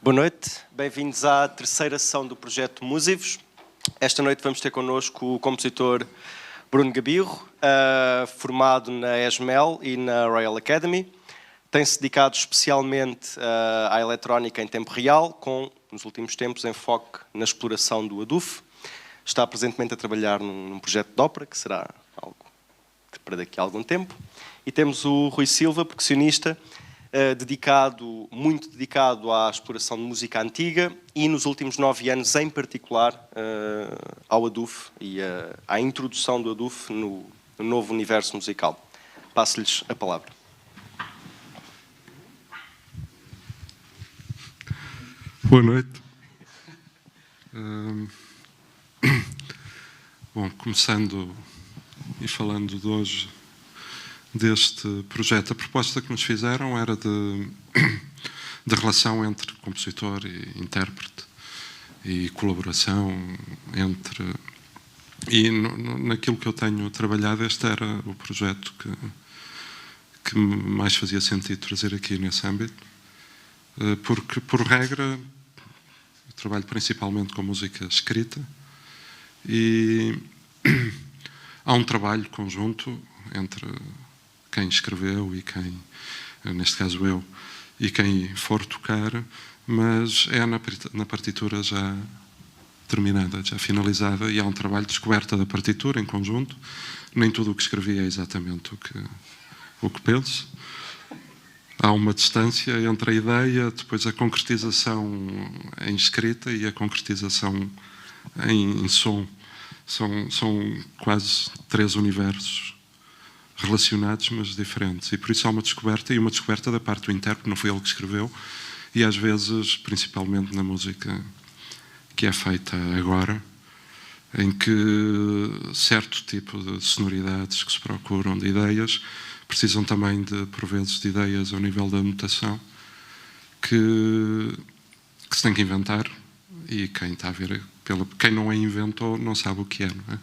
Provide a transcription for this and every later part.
Boa noite, bem-vindos à terceira sessão do projeto Músivos. Esta noite vamos ter connosco o compositor Bruno Gabirro, formado na ESMEL e na Royal Academy. Tem-se dedicado especialmente à eletrónica em tempo real, com, nos últimos tempos, enfoque na exploração do ADUF. Está presentemente a trabalhar num projeto de ópera, que será algo para daqui a algum tempo. E temos o Rui Silva, percussionista, muito dedicado à exploração de música antiga e nos últimos 9 anos, em particular, ao ADUF e à introdução do ADUF no novo universo musical. Passo-lhes a palavra. Boa noite. Bom, começando e falando de hoje deste projeto, a proposta que nos fizeram era de relação entre compositor e intérprete e colaboração entre... E naquilo que eu tenho trabalhado, este era o projeto que mais fazia sentido trazer aqui nesse âmbito, porque, por regra, eu trabalho principalmente com música escrita e há um trabalho conjunto entre quem escreveu e quem, neste caso eu, e quem for tocar, mas é na partitura já terminada, já finalizada, e há um trabalho de descoberta da partitura em conjunto. Nem tudo o que escrevi é exatamente o que penso. Há uma distância entre a ideia, depois a concretização em escrita e a concretização em som. São quase 3 universos relacionados, mas diferentes. E por isso há uma descoberta, e uma descoberta da parte do intérprete, não foi ele que escreveu, e às vezes, principalmente na música que é feita agora, em que certo tipo de sonoridades que se procuram, de ideias, precisam também, por vezes, de ideias ao nível da notação que se tem que inventar, e quem está a ver, quem não a inventou não sabe o que é, não é?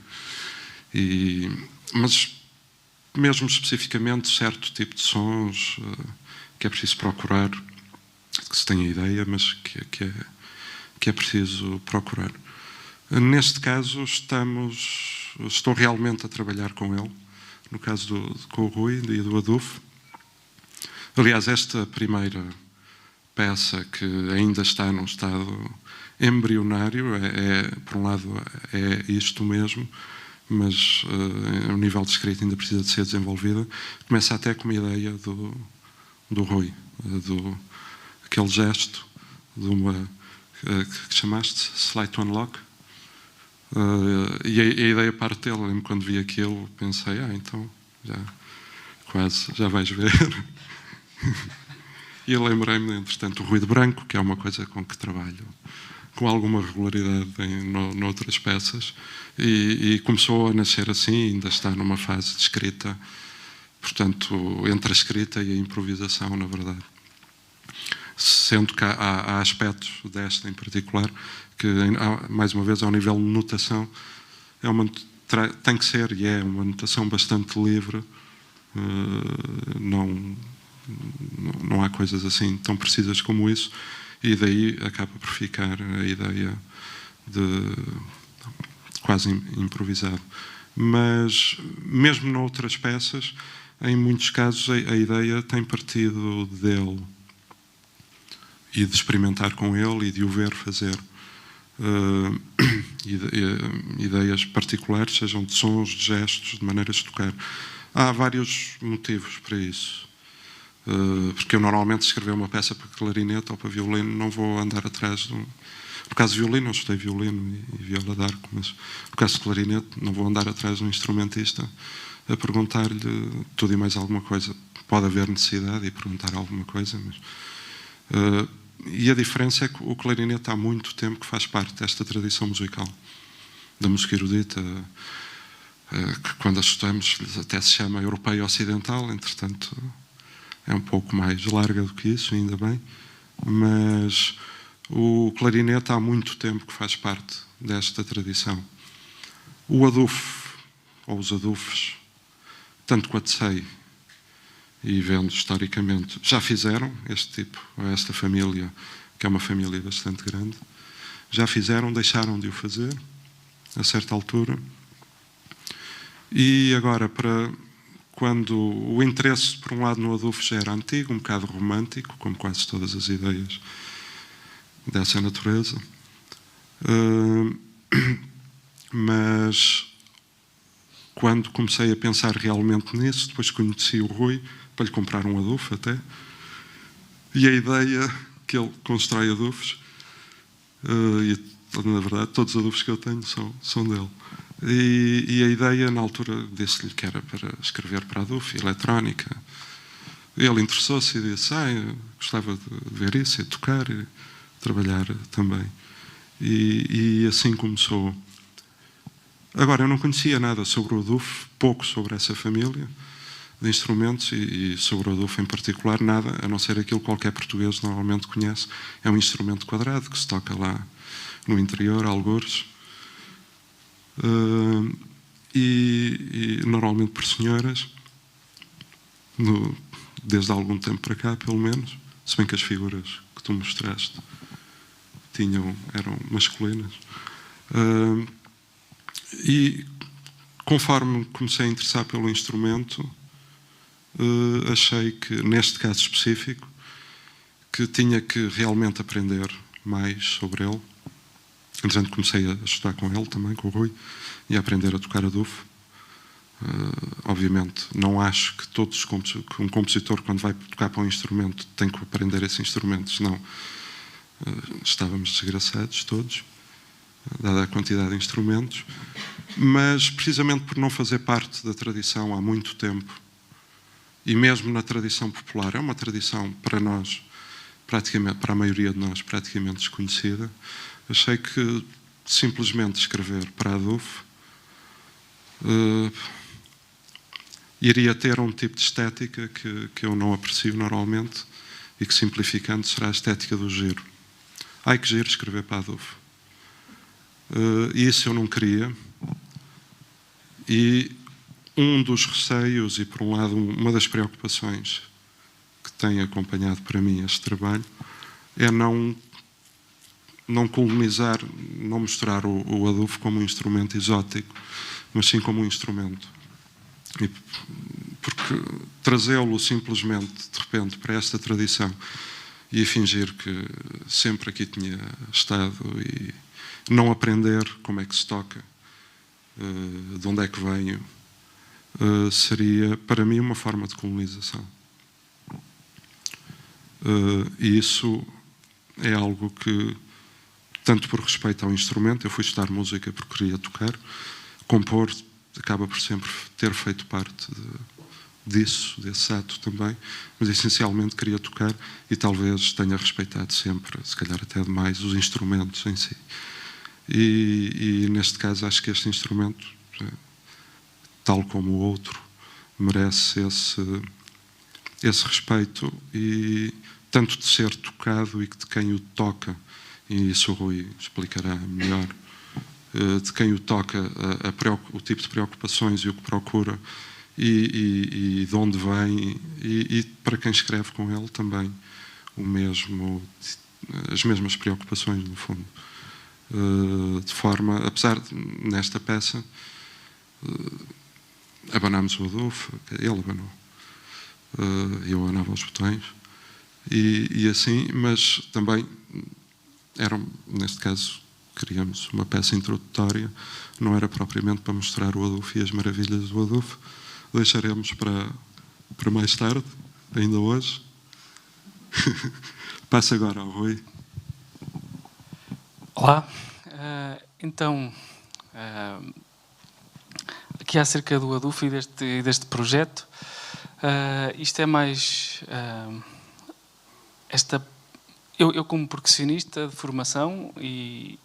Mas mesmo especificamente certo tipo de sons que é preciso procurar, que se tem a ideia, mas que é preciso procurar. Neste caso estou realmente a trabalhar com ele, no caso com o Rui e do ADUF. Aliás, esta primeira peça, que ainda está num estado embrionário, por um lado é isto mesmo, mas o nível de escrita ainda precisa de ser desenvolvida. Começa até com uma ideia do Rui, aquele gesto de uma que chamaste Slide to Unlock, e a ideia parte dele. Lembro quando vi aquilo, pensei, então já vais ver. E eu lembrei-me, entretanto, o ruído branco, que é uma coisa com que trabalho com alguma regularidade noutras peças, e começou a nascer assim, ainda está numa fase de escrita, portanto, entre a escrita e a improvisação, na verdade. Sendo que há aspectos desta em particular que, mais uma vez, ao nível de notação, tem que ser, e é uma notação bastante livre. Não há coisas assim tão precisas como isso, e daí acaba por ficar a ideia de quase improvisado. Mas, mesmo noutras peças, em muitos casos a ideia tem partido dele, e de experimentar com ele e de o ver fazer. Ideias particulares, sejam de sons, de gestos, de maneiras de tocar. Há vários motivos para isso. Porque eu normalmente, escrever uma peça para clarinete ou para violino, não vou andar atrás de No caso de violino, eu estudei violino e viola d'arco, mas no caso de clarinete, não vou andar atrás de um instrumentista a perguntar-lhe tudo e mais alguma coisa. Pode haver necessidade de perguntar alguma coisa, mas... e a diferença é que o clarinete há muito tempo que faz parte desta tradição musical, da música erudita, que quando a estudamos até se chama europeia ocidental, entretanto é um pouco mais larga do que isso, ainda bem, mas o clarinete há muito tempo que faz parte desta tradição. O ADUF, ou os ADUFs, tanto quanto sei, e vendo historicamente, já fizeram este tipo, esta família, que é uma família bastante grande. Já fizeram, deixaram de o fazer, a certa altura. E agora, quando o interesse, por um lado, no adufo já era antigo, um bocado romântico, como quase todas as ideias dessa natureza, mas quando comecei a pensar realmente nisso, depois conheci o Rui, para lhe comprar um adufo até, e a ideia que ele constrói adufos, e na verdade todos os adufos que eu tenho são dele. E a ideia, na altura, disse-lhe que era para escrever para adufo, eletrónica. Ele interessou-se e disse, eu gostava de ver isso, e tocar, e trabalhar também. E assim começou. Agora, eu não conhecia nada sobre o adufo, pouco sobre essa família de instrumentos e sobre o adufo em particular, nada, a não ser aquilo que qualquer português normalmente conhece. É um instrumento quadrado que se toca lá no interior, algures, e normalmente por senhoras, desde há algum tempo para cá, pelo menos, se bem que as figuras que tu mostraste eram masculinas. E conforme comecei a interessar pelo instrumento, achei que, neste caso específico, que tinha que realmente aprender mais sobre ele. Entretanto, comecei a estudar com ele também, com o Rui, e a aprender a tocar adufo. Obviamente, não acho que que um compositor, quando vai tocar para um instrumento, tem que aprender esse instrumento, senão estávamos desgraçados todos, dada a quantidade de instrumentos. Mas, precisamente por não fazer parte da tradição há muito tempo, e mesmo na tradição popular, é uma tradição para nós, praticamente, para a maioria de nós, praticamente desconhecida, achei que simplesmente escrever para adufo iria ter um tipo de estética que eu não aprecio normalmente e que, simplificando, será a estética do giro. Ai, que giro escrever para adufo. E isso eu não queria. E um dos receios e, por um lado, uma das preocupações que tem acompanhado para mim este trabalho é não colonizar, não mostrar o adufo como um instrumento exótico, mas sim como um instrumento. Porque trazê-lo simplesmente, de repente, para esta tradição e fingir que sempre aqui tinha estado e não aprender como é que se toca, de onde é que venho, seria, para mim, uma forma de colonização. E isso é algo que, tanto por respeito ao instrumento, eu fui estudar música porque queria tocar, compor acaba por sempre ter feito parte disso, desse ato também, mas essencialmente queria tocar e talvez tenha respeitado sempre, se calhar até demais, os instrumentos em si. E neste caso acho que este instrumento, tal como o outro, merece esse respeito, e tanto de ser tocado e de quem o toca, e isso o Rui explicará melhor, de quem o toca, o tipo de preocupações e o que procura, e de onde vem, e para quem escreve com ele também as mesmas preocupações, no fundo. De forma, apesar de, nesta peça, abanámos o adufo, ele abanou, eu abanava os botões, e assim, mas também neste caso, queríamos uma peça introdutória, não era propriamente para mostrar o adufo e as maravilhas do adufo. Deixaremos para mais tarde, ainda hoje. Passo agora ao Rui. Olá, então, aqui acerca do adufo e deste projeto, isto é mais eu como percussionista de formação e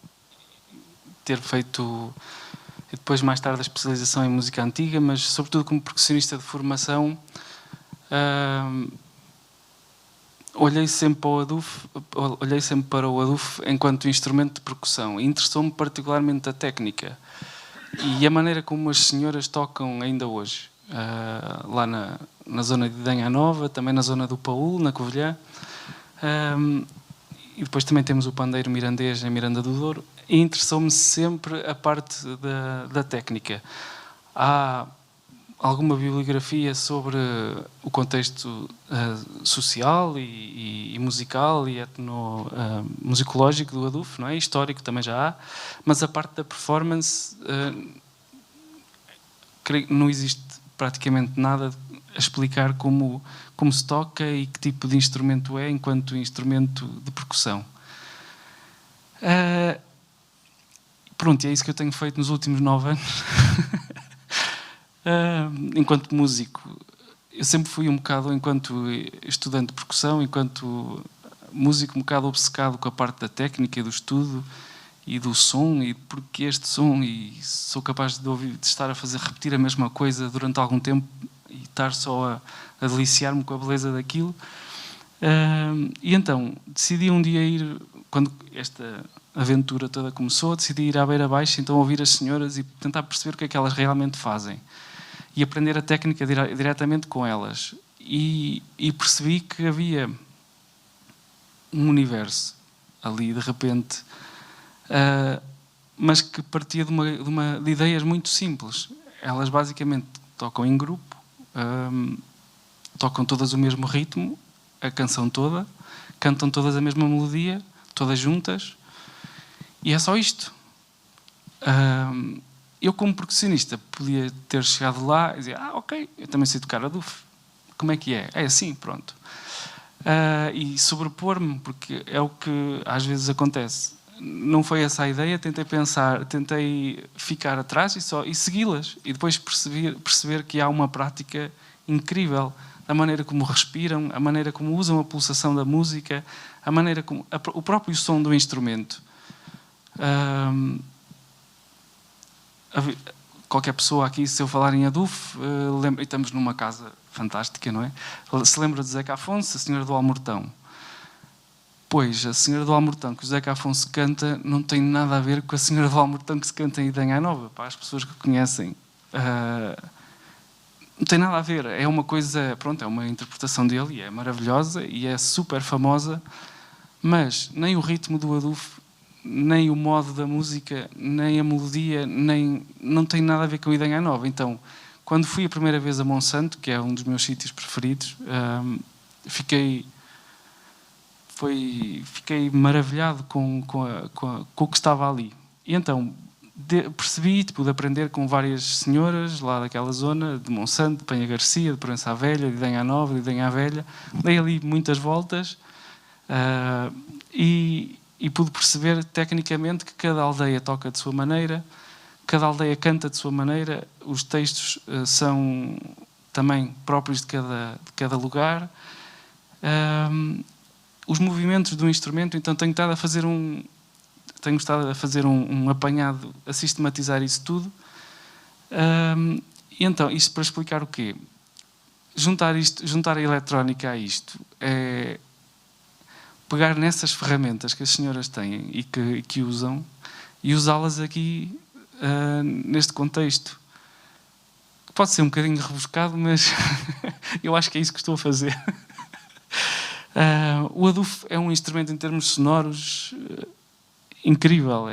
ter feito depois mais tarde a especialização em música antiga, mas sobretudo como percussionista de formação, olhei sempre para o adufo enquanto instrumento de percussão e interessou-me particularmente a técnica e a maneira como as senhoras tocam ainda hoje, lá na zona de Idanha Nova, também na zona do Paúl, na Covilhã. e depois também temos o pandeiro mirandês em Miranda do Douro, e interessou-me sempre a parte da técnica. Há alguma bibliografia sobre o contexto social e musical e musicológico do adufo, não é? Histórico também já há, mas a parte da performance creio que não existe praticamente nada a explicar como se toca e que tipo de instrumento é enquanto instrumento de percussão. Pronto, e é isso que eu tenho feito nos últimos 9 anos. Enquanto músico, eu sempre fui um bocado, enquanto estudante de percussão, enquanto músico, um bocado obcecado com a parte da técnica e do estudo e do som, e porque este som, e sou capaz de estar a fazer repetir a mesma coisa durante algum tempo e estar só a deliciar-me com a beleza daquilo. E então decidi um dia ir, quando esta aventura toda começou, decidi ir à beira abaixo, então ouvir as senhoras e tentar perceber o que é que elas realmente fazem e aprender a técnica diretamente com elas. E percebi que havia um universo ali, de repente, mas que partia de ideias muito simples. Elas basicamente tocam em grupo, tocam todas o mesmo ritmo, a canção toda, cantam todas a mesma melodia, todas juntas, e é só isto. Eu, como percussionista, podia ter chegado lá e dizer: ok, eu também sei tocar adufo. Como é que é? É assim, pronto. E sobrepor-me, porque é o que às vezes acontece. Não foi essa a ideia, tentei ficar atrás e segui-las. E depois perceber que há uma prática incrível, a maneira como respiram, a maneira como usam a pulsação da música, a maneira como o próprio som do instrumento. Qualquer pessoa aqui, se eu falar em adufo, e estamos numa casa fantástica, não é? Se lembra de Zeca Afonso, a Senhora do Almortão. Pois, a Senhora do Almortão que o Zeca Afonso canta não tem nada a ver com a Senhora do Almortão que se canta em Idanha Nova, para as pessoas que conhecem. Não tem nada a ver, é uma coisa, pronto, é uma interpretação dele e é maravilhosa e é super famosa, mas nem o ritmo do adufo, nem o modo da música, nem a melodia, não tem nada a ver com a Idanha Nova. Então, quando fui a primeira vez a Monsanto, que é um dos meus sítios preferidos, fiquei maravilhado com o que estava ali. E então percebi, pude aprender com várias senhoras lá daquela zona, de Monsanto, de Penha Garcia, de Proença à Velha, de Idanha Nova, de Idanha à Velha. Dei ali muitas voltas e pude perceber tecnicamente que cada aldeia toca de sua maneira, cada aldeia canta de sua maneira, os textos são também próprios de cada lugar. Os movimentos do instrumento, então tenho estado a fazer um apanhado, a sistematizar isso tudo. E então, isto para explicar o quê? Juntar a eletrónica a isto é pegar nessas ferramentas que as senhoras têm e que usam e usá-las aqui neste contexto. Pode ser um bocadinho rebuscado, mas eu acho que é isso que estou a fazer. O adufo é um instrumento em termos sonoros incrível.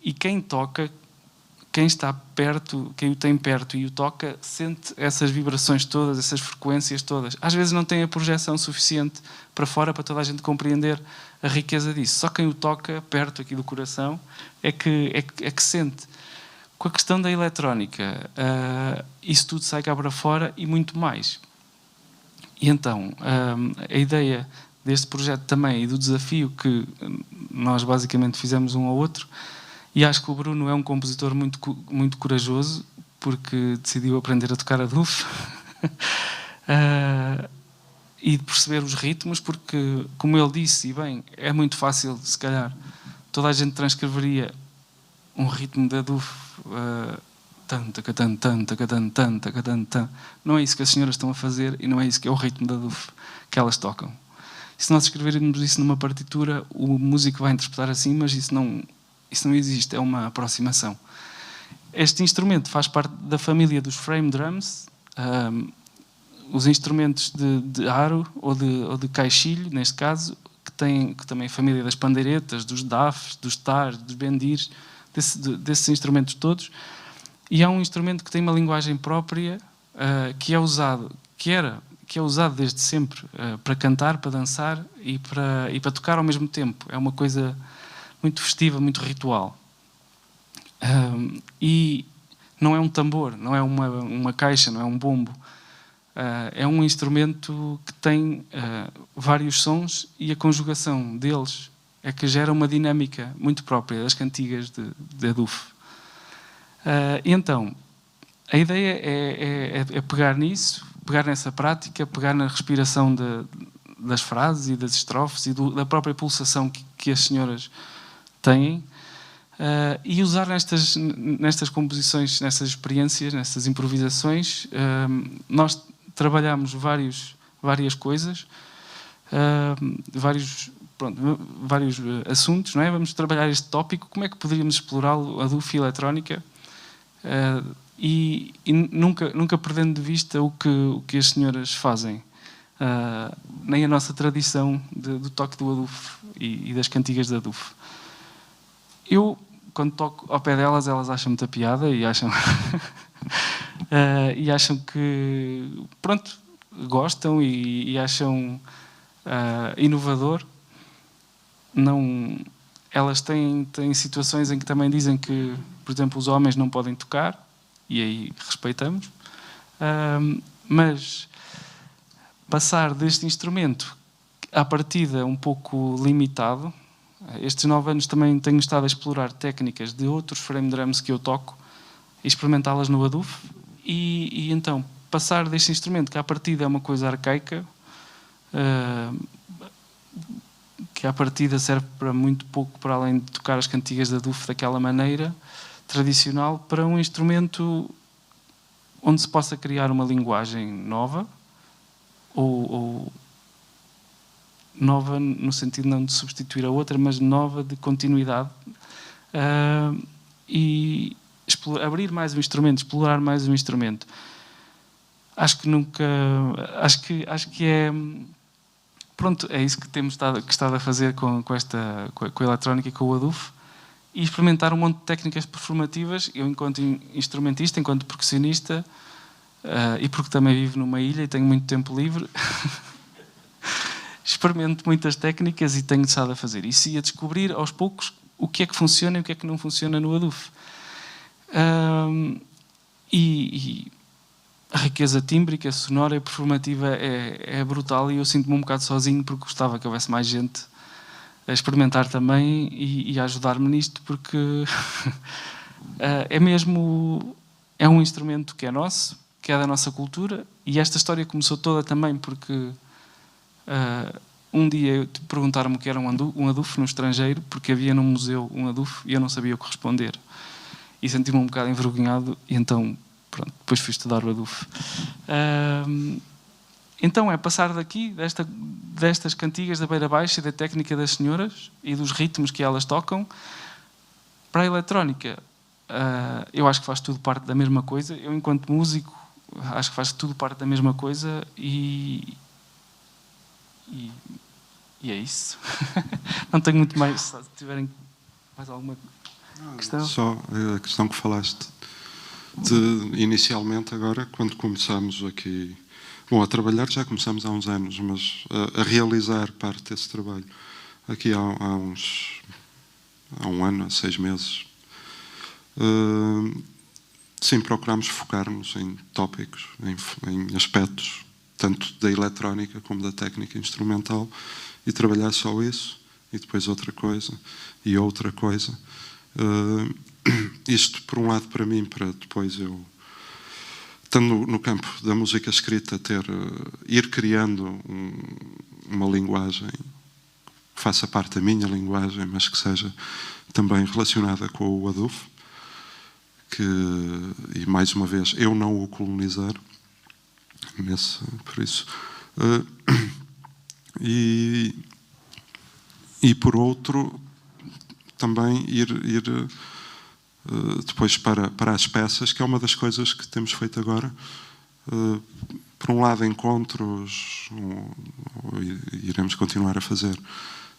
E quem toca, quem está perto, quem o tem perto e o toca, sente essas vibrações todas, essas frequências todas. Às vezes não tem a projeção suficiente para fora para toda a gente compreender a riqueza disso. Só quem o toca perto aqui do coração é que sente. Com a questão da eletrónica, isso tudo sai cá para fora e muito mais. E então, a ideia deste projeto também e do desafio que nós basicamente fizemos um ao outro, e acho que o Bruno é um compositor muito corajoso, porque decidiu aprender a tocar adufo e de perceber os ritmos, porque, como ele disse, e bem, é muito fácil, se calhar, toda a gente transcreveria um ritmo de adufo, não é isso que as senhoras estão a fazer e não é isso que é o ritmo de adufo que elas tocam. E se nós escrevermos isso numa partitura, o músico vai interpretar assim, mas isso não existe, é uma aproximação. Este instrumento faz parte da família dos frame drums, os instrumentos de aro ou de caixilho, neste caso, que que também é a família das pandeiretas, dos dafs, dos tars, dos bendirs, desses instrumentos todos. E é um instrumento que tem uma linguagem própria, que é usado desde sempre para cantar, para dançar e para tocar ao mesmo tempo. É uma coisa muito festiva, muito ritual. E não é um tambor, não é uma caixa, não é um bombo. É um instrumento que tem vários sons e a conjugação deles é que gera uma dinâmica muito própria das cantigas de adufo. Então, a ideia é pegar nisso, pegar nessa prática, pegar na respiração das frases e das estrofes e da própria pulsação que as senhoras têm, e usar nestas composições, nestas experiências, nessas improvisações. Nós trabalhamos várias coisas, vários assuntos, não é? Vamos trabalhar este tópico, como é que poderíamos explorá-lo, a adufo e a eletrónica, e nunca perdendo de vista o que as senhoras fazem, nem a nossa tradição do toque do adufo e das cantigas de adufo. Eu, quando toco ao pé delas, elas acham muita piada e acham que, pronto, gostam e acham inovador. Não, elas têm situações em que também dizem que, por exemplo, os homens não podem tocar, e aí respeitamos. Mas passar deste instrumento à partida um pouco limitado, estes 9 anos também tenho estado a explorar técnicas de outros frame drums que eu toco e experimentá-las no adufo, e então passar deste instrumento que à partida é uma coisa arcaica, que à partida serve para muito pouco para além de tocar as cantigas de adufo daquela maneira tradicional, para um instrumento onde se possa criar uma linguagem nova, ou nova no sentido não de substituir a outra, mas nova de continuidade, e abrir mais um instrumento, explorar mais um instrumento. Acho que é, pronto, é isso que temos estado a fazer com a eletrónica e com o adufo, e experimentar um monte de técnicas performativas. Eu, enquanto instrumentista, enquanto percussionista, e porque também vivo numa ilha e tenho muito tempo livre, experimento muitas técnicas e tenho estado a fazer isso e a descobrir aos poucos o que é que funciona e o que é que não funciona no adufo. E a riqueza tímbrica, sonora e performativa é brutal, e eu sinto-me um bocado sozinho porque gostava que houvesse mais gente a experimentar também e a ajudar-me nisto, porque é um instrumento que é nosso, que é da nossa cultura, e esta história começou toda também porque um dia perguntaram-me o que era um adufo no estrangeiro, porque havia num museu um adufo e eu não sabia o que responder, e senti-me um bocado envergonhado, e então pronto, depois fui estudar o adufo. Então é passar daqui, destas cantigas da beira baixa e da técnica das senhoras e dos ritmos que elas tocam, para a eletrónica. Eu acho que faz tudo parte da mesma coisa. Eu, enquanto músico, acho que faz tudo parte da mesma coisa, e é isso. Não tenho muito mais. Se tiverem mais alguma questão. Só a questão que falaste inicialmente, agora, quando começamos aqui. Bom, a trabalhar já começamos há uns anos, mas a realizar parte desse trabalho aqui há um ano, há 6 meses. Sim, procuramos focar-nos em tópicos, em aspectos, tanto da eletrónica como da técnica instrumental, e trabalhar só isso, e depois outra coisa, e outra coisa. Isto, por um lado, para mim, para depois eu, estando no campo da música escrita, ir criando uma linguagem que faça parte da minha linguagem, mas que seja também relacionada com o adufo, e mais uma vez eu não o colonizar, por isso, e por outro também ir depois para as peças, que é uma das coisas que temos feito agora. Por um lado, encontros, iremos continuar a fazer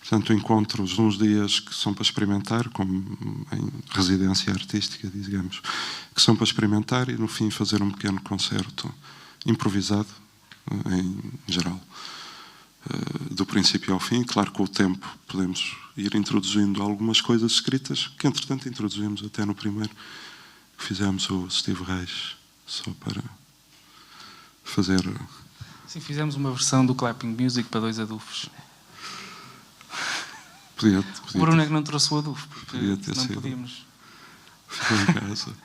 Portanto, encontros uns dias que são para experimentar, como em residência artística, digamos, que são para experimentar e no fim fazer um pequeno concerto improvisado, em geral, do princípio ao fim. Claro que com o tempo podemos ir introduzindo algumas coisas escritas, que entretanto introduzimos até no primeiro, que fizemos o Steve Reich, só para fazer... Sim, fizemos uma versão do Clapping Music para 2 adufos. Podia O Bruno é que não trouxe o adufo, podia porque ter não sido. podíamos. Ficou em casa.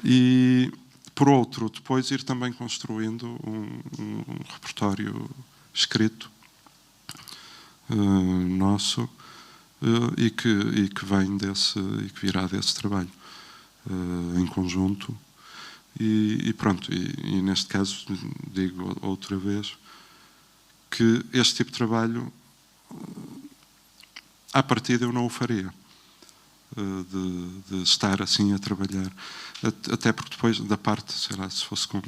E, por outro, depois ir também construindo um repertório escrito nosso e que vem desse, e que virá desse trabalho em conjunto. E pronto, e neste caso, digo outra vez, que este tipo de trabalho, à partida, eu não o faria. De estar assim a trabalhar. Até porque depois da parte, sei lá, se fosse com...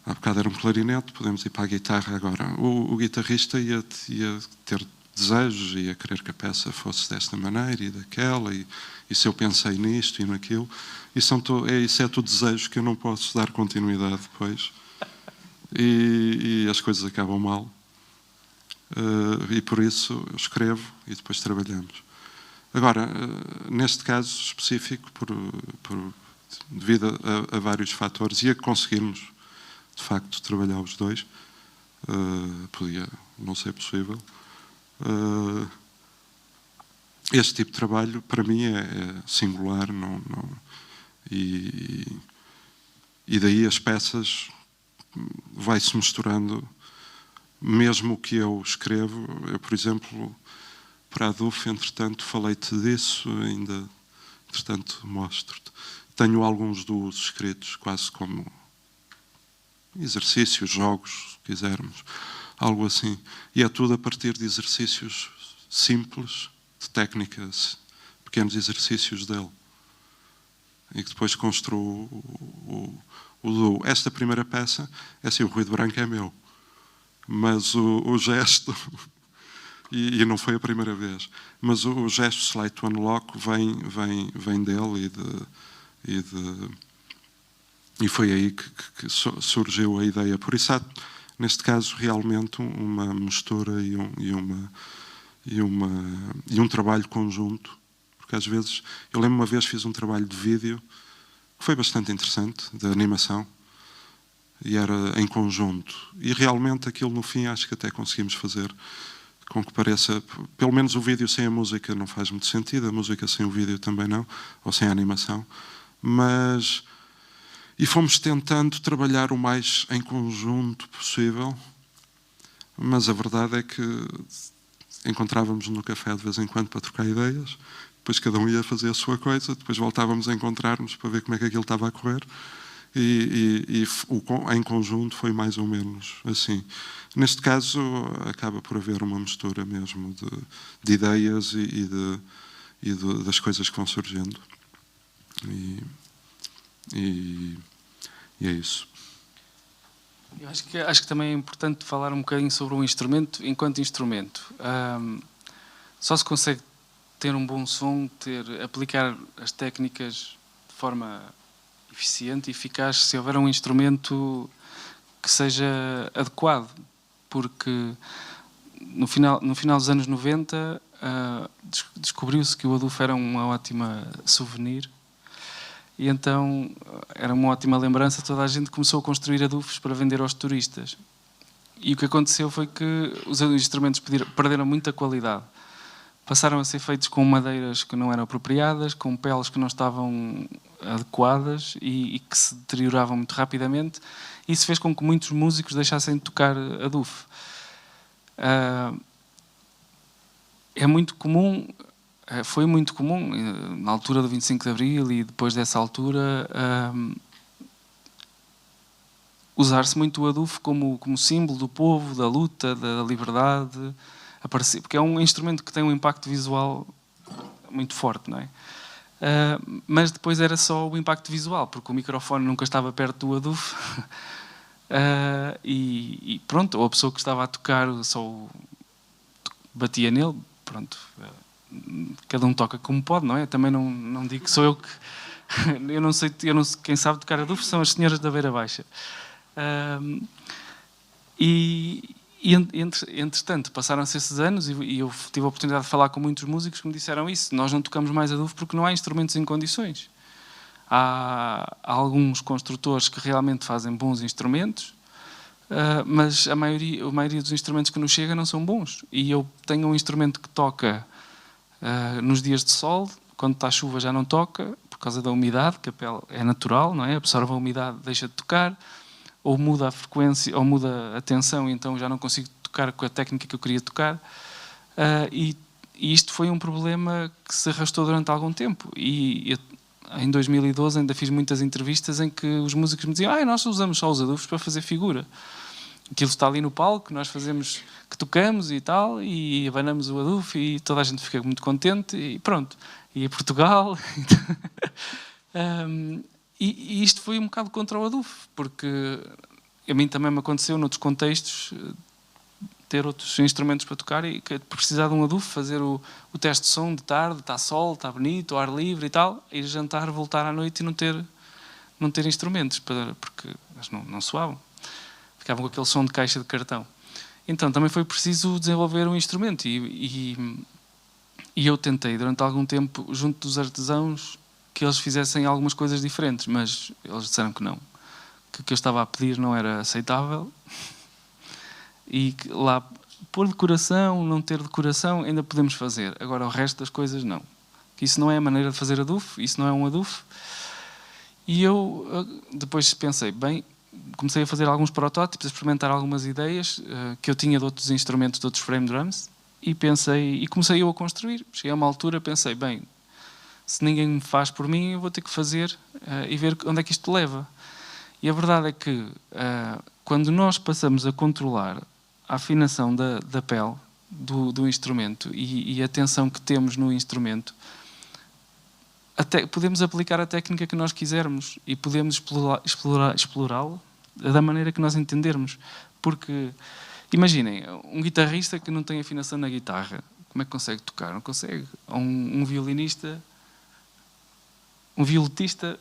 Há bocado era um clarinete, podemos ir para a guitarra agora. O guitarrista ia ter desejos, ia querer que a peça fosse desta maneira e daquela, e se eu pensei nisto e naquilo, isso é tudo desejos que eu não posso dar continuidade depois. E as coisas acabam mal. E por isso eu escrevo e depois trabalhamos. Agora, neste caso específico, devido a vários fatores, e a conseguirmos, de facto, trabalhar os dois, podia não ser possível. Este tipo de trabalho, para mim, é singular, e daí as peças vai-se misturando, mesmo o que eu escrevo. Eu, por exemplo, para a DUF, entretanto, falei-te disso, ainda, entretanto, mostro-te. Tenho alguns duos escritos, quase como exercícios, jogos, se quisermos, algo assim. E é tudo a partir de exercícios simples, de técnicas, pequenos exercícios dele. E que depois construo o duo. Esta primeira peça, é assim, o ruído branco é meu. Mas o gesto... E não foi a primeira vez. Mas o gesto Slide to Unlock vem dele e foi aí que surgiu a ideia. Por isso há, neste caso, realmente uma mistura e um trabalho conjunto. Porque às vezes, eu lembro uma vez fiz um trabalho de vídeo que foi bastante interessante, de animação, e era em conjunto. E realmente aquilo no fim acho que até conseguimos fazer com que pareça, pelo menos o vídeo sem a música não faz muito sentido, a música sem o vídeo também não, ou sem a animação, e fomos tentando trabalhar o mais em conjunto possível, mas a verdade é que encontrávamos no café de vez em quando para trocar ideias, depois cada um ia fazer a sua coisa, depois voltávamos a encontrar-nos para ver como é que aquilo estava a correr, e em conjunto foi mais ou menos assim. Neste caso, acaba por haver uma mistura mesmo de ideias das coisas que vão surgindo. E é isso. Eu acho que também é importante falar um bocadinho sobre o instrumento enquanto instrumento. Só se consegue ter um bom som, aplicar as técnicas de forma eficiente e eficaz se houver um instrumento que seja adequado, porque no final dos anos 90 descobriu-se que o adufo era uma ótima souvenir e então era uma ótima lembrança. Toda a gente começou a construir adufos para vender aos turistas e o que aconteceu foi que os instrumentos perderam muita qualidade. Passaram a ser feitos com madeiras que não eram apropriadas, com peles que não estavam adequadas e que se deterioravam muito rapidamente. Isso fez com que muitos músicos deixassem de tocar adufo. É muito comum, foi muito comum, na altura do 25 de Abril e depois dessa altura, usar-se muito o adufo como símbolo do povo, da luta, da liberdade, porque é um instrumento que tem um impacto visual muito forte, não é? Mas depois era só o impacto visual, porque o microfone nunca estava perto do adufo e pronto, ou a pessoa que estava a tocar só batia nele, pronto, cada um toca como pode, não é? Também não digo que sou eu que... eu não sei, quem sabe tocar adufo são as senhoras da Beira Baixa. Entretanto, passaram-se esses anos e eu tive a oportunidade de falar com muitos músicos que me disseram isso. Nós não tocamos mais adufo porque não há instrumentos em condições. Há alguns construtores que realmente fazem bons instrumentos, mas a maioria dos instrumentos que nos chega não são bons. E eu tenho um instrumento que toca nos dias de sol, quando está chuva já não toca, por causa da umidade, que a pele é natural, não é? Absorve a umidade, deixa de tocar, ou muda a frequência, ou muda a tensão, e então já não consigo tocar com a técnica que eu queria tocar. E isto foi um problema que se arrastou durante algum tempo. E em 2012 ainda fiz muitas entrevistas em que os músicos me diziam: nós usamos só os adufos para fazer figura. Aquilo está ali no palco, nós fazemos, que tocamos e tal, e abanamos o adufo e toda a gente fica muito contente e pronto. E a Portugal... E isto foi um bocado contra o adufo, porque a mim também me aconteceu noutros contextos ter outros instrumentos para tocar e precisar de um adufo, fazer o teste de som de tarde, está sol, está bonito, ar livre e tal, ir jantar, voltar à noite e não ter instrumentos, porque eles não soavam. Ficavam com aquele som de caixa de cartão. Então também foi preciso desenvolver um instrumento e eu tentei durante algum tempo, junto dos artesãos, que eles fizessem algumas coisas diferentes, mas eles disseram que não, que o que eu estava a pedir não era aceitável e que lá pôr decoração, não ter decoração, ainda podemos fazer. Agora o resto das coisas não. Que isso não é a maneira de fazer adufo, isso não é um adufo. E eu depois pensei, bem, comecei a fazer alguns protótipos, a experimentar algumas ideias que eu tinha de outros instrumentos, de outros frame drums, e comecei eu a construir. Cheguei a uma altura, pensei, bem, se ninguém me faz por mim, eu vou ter que fazer e ver onde é que isto leva. E a verdade é que quando nós passamos a controlar a afinação da pele do instrumento e a tensão que temos no instrumento, podemos aplicar a técnica que nós quisermos e podemos explorá-lo da maneira que nós entendermos. Porque, imaginem, um guitarrista que não tem afinação na guitarra, como é que consegue tocar? Não consegue. Ou um violinista... Um violotista...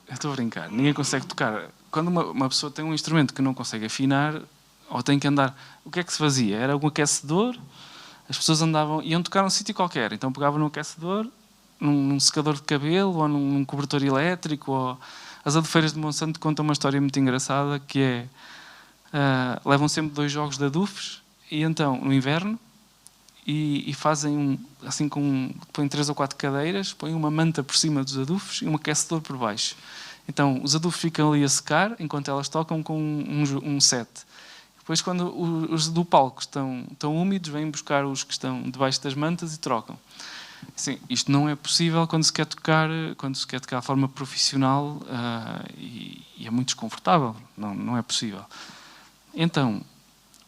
eu estou a brincar. Ninguém consegue tocar. Quando uma pessoa tem um instrumento que não consegue afinar, ou tem que andar... O que é que se fazia? Era um aquecedor, as pessoas iam tocar num sítio qualquer, então pegavam num aquecedor, num secador de cabelo, ou num cobertor elétrico, ou... As Adufeiras de Monsanto contam uma história muito engraçada, que é... levam sempre 2 jogos de adufos, e então, no inverno, e fazem assim põem 3 ou 4 cadeiras, põem uma manta por cima dos adufos e um aquecedor por baixo. Então os adufos ficam ali a secar enquanto elas tocam com um set. Depois, quando os do palco estão úmidos, vêm buscar os que estão debaixo das mantas e trocam. Assim, isto não é possível quando se quer tocar de forma profissional e é muito desconfortável. Não é possível. Então,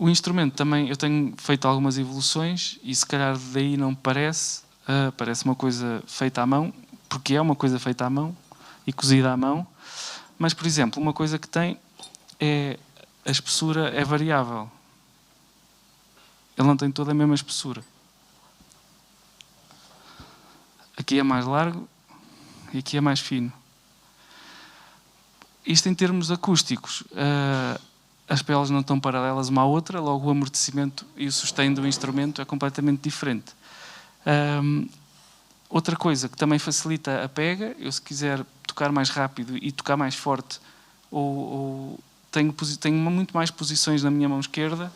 o instrumento também, eu tenho feito algumas evoluções e se calhar daí não parece uma coisa feita à mão, porque é uma coisa feita à mão e cozida à mão, mas, por exemplo, uma coisa que tem é a espessura é variável. Ele não tem toda a mesma espessura. Aqui é mais largo e aqui é mais fino. Isto em termos acústicos. As peles não estão paralelas uma à outra, logo o amortecimento e o sustain do instrumento é completamente diferente. Outra coisa que também facilita a pega, eu se quiser tocar mais rápido e tocar mais forte, tenho muito mais posições na minha mão esquerda,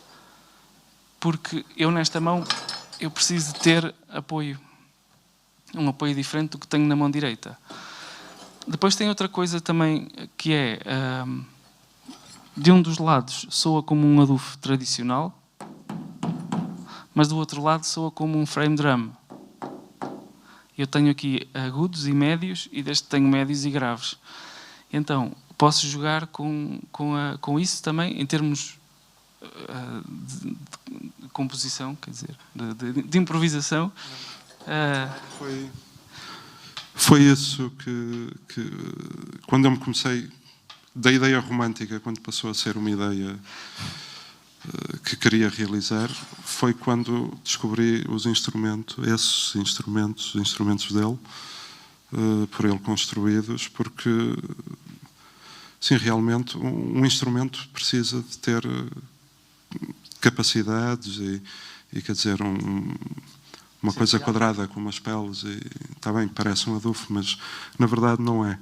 porque eu nesta mão eu preciso de ter apoio, um apoio diferente do que tenho na mão direita. Depois tem outra coisa também que é... de um dos lados soa como um adufo tradicional, mas do outro lado soa como um frame drum. Eu tenho aqui agudos e médios, e deste tenho médios e graves. Então, posso jogar com isso também, em termos de composição, quer dizer, de improvisação. Foi isso que quando eu me comecei da ideia romântica, quando passou a ser uma ideia que queria realizar, foi quando descobri os instrumentos dele, por ele construídos, porque, sim, realmente um instrumento precisa de ter capacidades e quer dizer, uma coisa quadrada com umas peles, e está bem, parece um adufo, mas na verdade não é.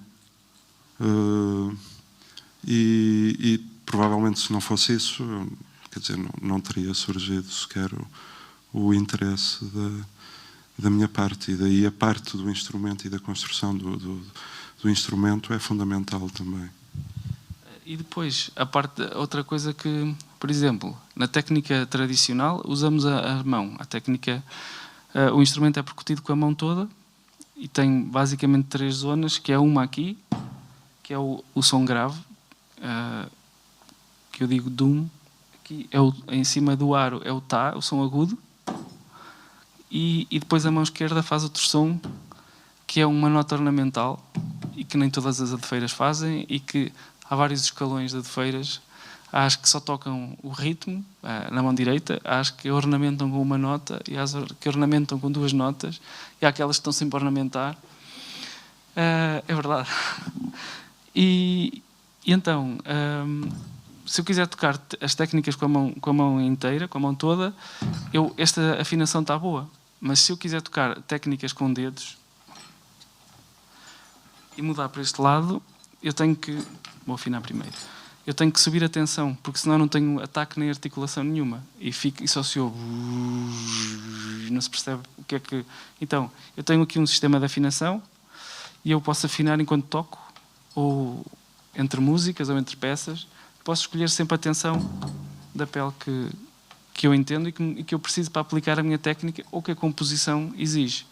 E provavelmente, se não fosse isso, quer dizer, não teria surgido sequer o interesse da minha parte, e daí a parte do instrumento e da construção do instrumento é fundamental também. E depois, outra coisa que, por exemplo, na técnica tradicional usamos a mão. O instrumento é percutido com a mão toda e tem basicamente 3 zonas, que é uma aqui, que é o som grave, que eu digo dum, aqui em cima do aro é o tá, o som agudo, e depois a mão esquerda faz outro som, que é uma nota ornamental, e que nem todas as adefeiras fazem, e que há vários escalões de adefeiras. Há as que só tocam o ritmo na mão direita, há as que ornamentam com uma nota, e há as que ornamentam com 2 notas, e há aquelas que estão sempre a ornamentar. É verdade. E então, se eu quiser tocar as técnicas com a mão inteira, com a mão toda, esta afinação está boa. Mas se eu quiser tocar técnicas com dedos e mudar para este lado, eu tenho que... Vou afinar primeiro. Eu tenho que subir a tensão, porque senão não tenho ataque nem articulação nenhuma. E só se ouve... Não se percebe o que é que... Então, eu tenho aqui um sistema de afinação e eu posso afinar enquanto toco, ou entre músicas ou entre peças. Posso escolher sempre a tensão da pele que eu entendo e que eu preciso para aplicar a minha técnica, ou que a composição exige.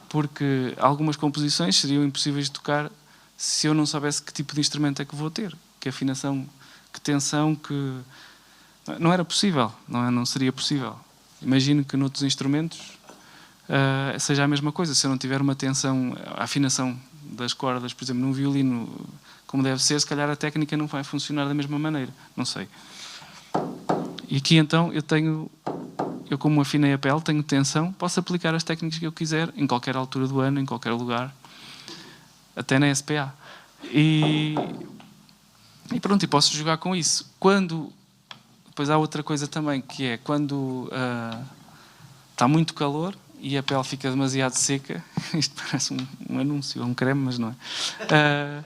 Porque algumas composições seriam impossíveis de tocar se eu não soubesse que tipo de instrumento é que vou ter, que afinação, que tensão, que... Não era possível, não seria possível. Imagino que noutros instrumentos seja a mesma coisa. Se eu não tiver uma tensão, a afinação das cordas, por exemplo, num violino, como deve ser, se calhar a técnica não vai funcionar da mesma maneira. Não sei. E aqui então eu como afinei a pele, tenho tensão, posso aplicar as técnicas que eu quiser, em qualquer altura do ano, em qualquer lugar, até na SPA. E pronto, e posso jogar com isso. Depois há outra coisa também, que é quando está muito calor e a pele fica demasiado seca. Isto parece um anúncio, um creme, mas não é.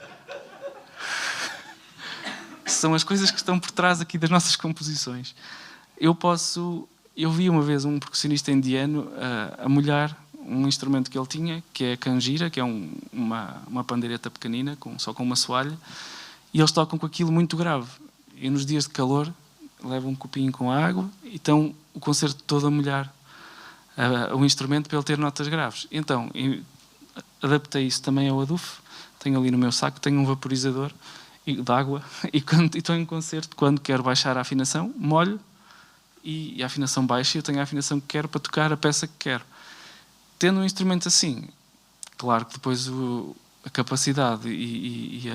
São as coisas que estão por trás aqui das nossas composições. Eu vi uma vez um percussionista indiano a molhar um instrumento que ele tinha, que é a kanjira, que é uma pandeireta pequenina, só com uma soalha, e eles tocam com aquilo muito grave. E nos dias de calor levam um copinho com água e estão o concerto todo a molhar o instrumento para ele ter notas graves. Então, adaptei isso também ao adufo. Tenho ali no meu saco, tenho um vaporizador de água, e estou em concerto, quando quero baixar a afinação, molho, e a afinação baixa, e eu tenho a afinação que quero para tocar a peça que quero. Tendo um instrumento assim, claro que depois a capacidade e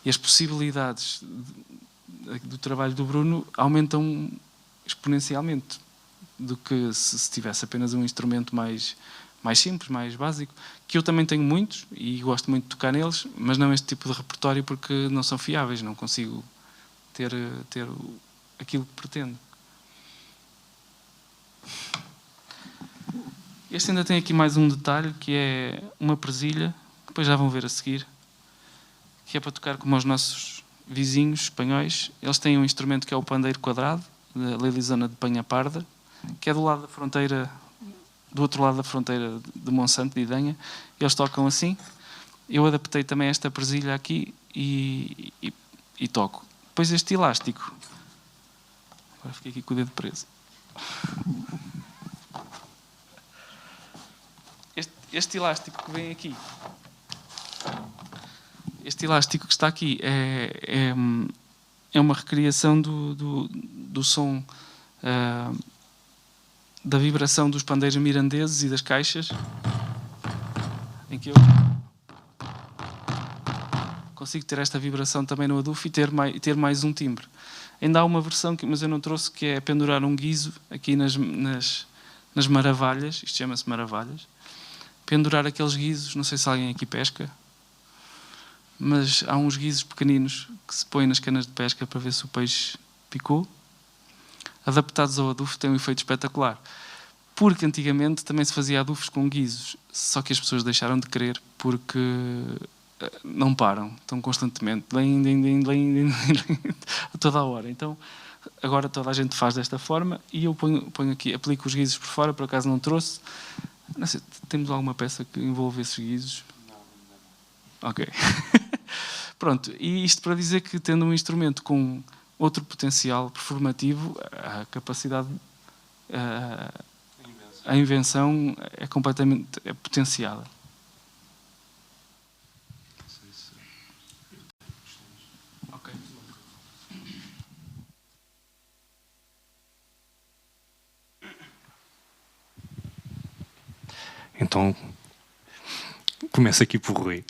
as possibilidades do trabalho do Bruno aumentam exponencialmente do que se tivesse apenas um instrumento mais simples, mais básico, que eu também tenho muitos e gosto muito de tocar neles, mas não este tipo de repertório, porque não são fiáveis, não consigo ter aquilo que pretendo. Este ainda tem aqui mais um detalhe, que é uma presilha, que depois já vão ver a seguir, que é para tocar como os nossos vizinhos espanhóis. Eles têm um instrumento que é o pandeiro quadrado, da Lelizona de Penha Parda, que é do lado da fronteira, do outro lado da fronteira de Monsanto, de Idanha. Eles tocam assim. Eu adaptei também esta presilha aqui e toco. Depois este elástico. Agora fiquei aqui com o dedo preso. Este elástico que vem aqui, este elástico que está aqui é uma recriação do som, da vibração dos pandeiros mirandeses e das caixas, em que eu consigo ter esta vibração também no adufo e ter mais um timbre. Ainda há uma versão, mas eu não trouxe, que é pendurar um guizo aqui nas maravalhas, isto chama-se maravalhas, pendurar aqueles guizos, não sei se alguém aqui pesca, mas há uns guizos pequeninos que se põem nas canas de pesca para ver se o peixe picou, adaptados ao adufo, tem um efeito espetacular. Porque antigamente também se fazia adufos com guizos, só que as pessoas deixaram de querer porque não param, estão constantemente a toda a hora. Então agora toda a gente faz desta forma e eu ponho aqui, aplico os guizos por fora, por acaso não trouxe. Não sei, temos alguma peça que envolve esses guizos? Não. Ok. Pronto, e isto para dizer que tendo um instrumento com outro potencial performativo, a capacidade, a invenção é completamente potenciada. Ok. Então, começa aqui por Rui.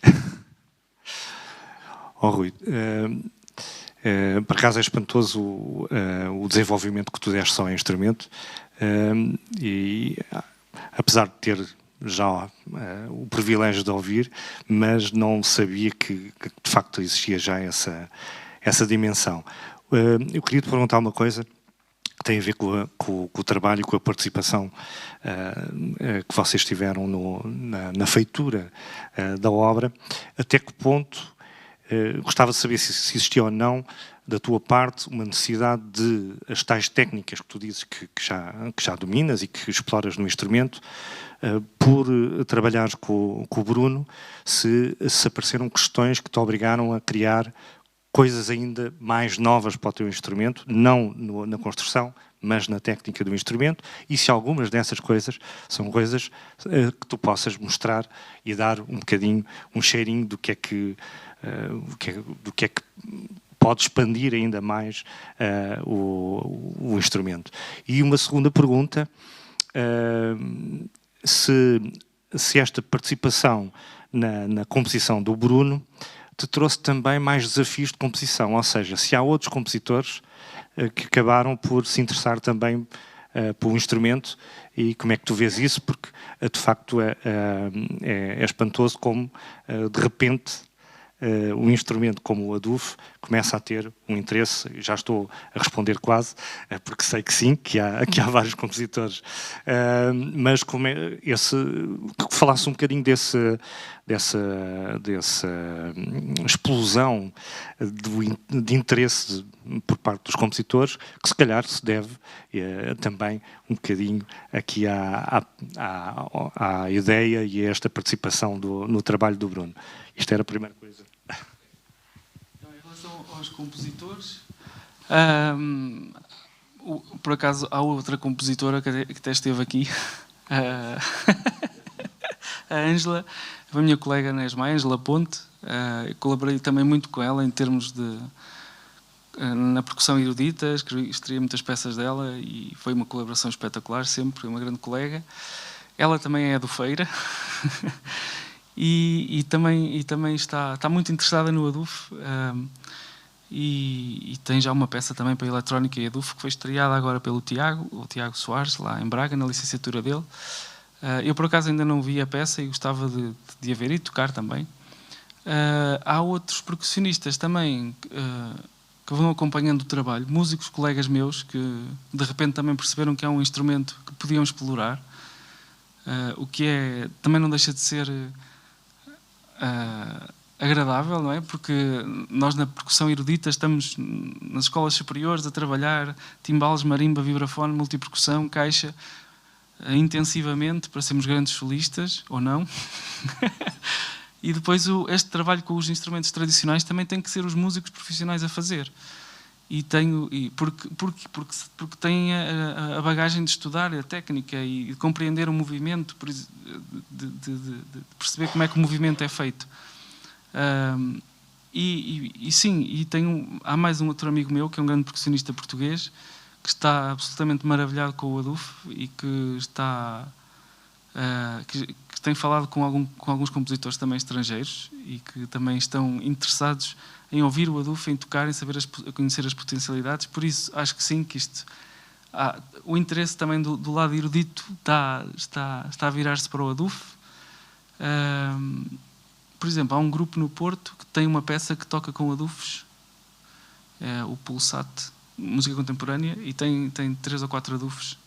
Rui, por acaso é espantoso o desenvolvimento que tu deste ao instrumento e apesar de ter já o privilégio de ouvir, mas não sabia que de facto existia já essa dimensão. Eu queria te perguntar uma coisa que tem a ver com o trabalho e com a participação que vocês tiveram na feitura da obra. Até que ponto gostava de saber se existia ou não, da tua parte, uma necessidade de as tais técnicas que tu dizes que já dominas e que exploras no instrumento, por trabalhares com o Bruno, se apareceram questões que te obrigaram a criar coisas ainda mais novas para o teu instrumento, não na construção, mas na técnica do instrumento, e se algumas dessas coisas são coisas que tu possas mostrar e dar um bocadinho, um cheirinho do que é que pode expandir ainda mais o instrumento. E uma segunda pergunta, se esta participação na composição do Bruno te trouxe também mais desafios de composição, ou seja, se há outros compositores que acabaram por se interessar também pelo instrumento, e como é que tu vês isso, porque de facto é espantoso como de repente um instrumento como o adufo começa a ter um interesse. Já estou a responder quase, porque sei que sim, que há vários compositores, mas como que falasse um bocadinho dessa explosão de interesse por parte dos compositores, que se calhar se deve também um bocadinho aqui à ideia e a esta participação no trabalho do Bruno. Isto era a primeira coisa. Então, em relação aos compositores, por acaso há outra compositora que até esteve aqui, a Ângela, a minha colega na ESMA, a Ângela Ponte. Colaborei também muito com ela em termos de na percussão erudita, escrevi muitas peças dela e foi uma colaboração espetacular, sempre, uma grande colega. Ela também é do Feira. E também está muito interessada no adufo e tem já uma peça também para eletrónica e adufo que foi estreada agora pelo o Tiago Soares, lá em Braga, na licenciatura dele. Eu por acaso ainda não vi a peça e gostava de a ver e tocar também. Há outros percussionistas também que vão acompanhando o trabalho, músicos, colegas meus, que de repente também perceberam que é um instrumento que podiam explorar, o que também não deixa de ser agradável, não é? Porque nós na percussão erudita estamos nas escolas superiores a trabalhar timbales, marimba, vibrafone, multipercussão, caixa, intensivamente para sermos grandes solistas, ou não. E depois este trabalho com os instrumentos tradicionais também tem que ser os músicos profissionais a fazer. Porque têm a bagagem de estudar a técnica e de compreender o movimento, de perceber como é que o movimento é feito. Há mais um outro amigo meu, que é um grande percussionista português, que está absolutamente maravilhado com o adufo e que está que tem falado com alguns compositores também estrangeiros e que também estão interessados em ouvir o Adolfo, em tocar, em conhecer as potencialidades. Por isso, acho que sim, que o interesse também do lado erudito está a virar-se para o Adolfo. Por exemplo, há um grupo no Porto que tem uma peça que toca com adufes, o Pulsat, música contemporânea, e tem 3 ou 4 adufes.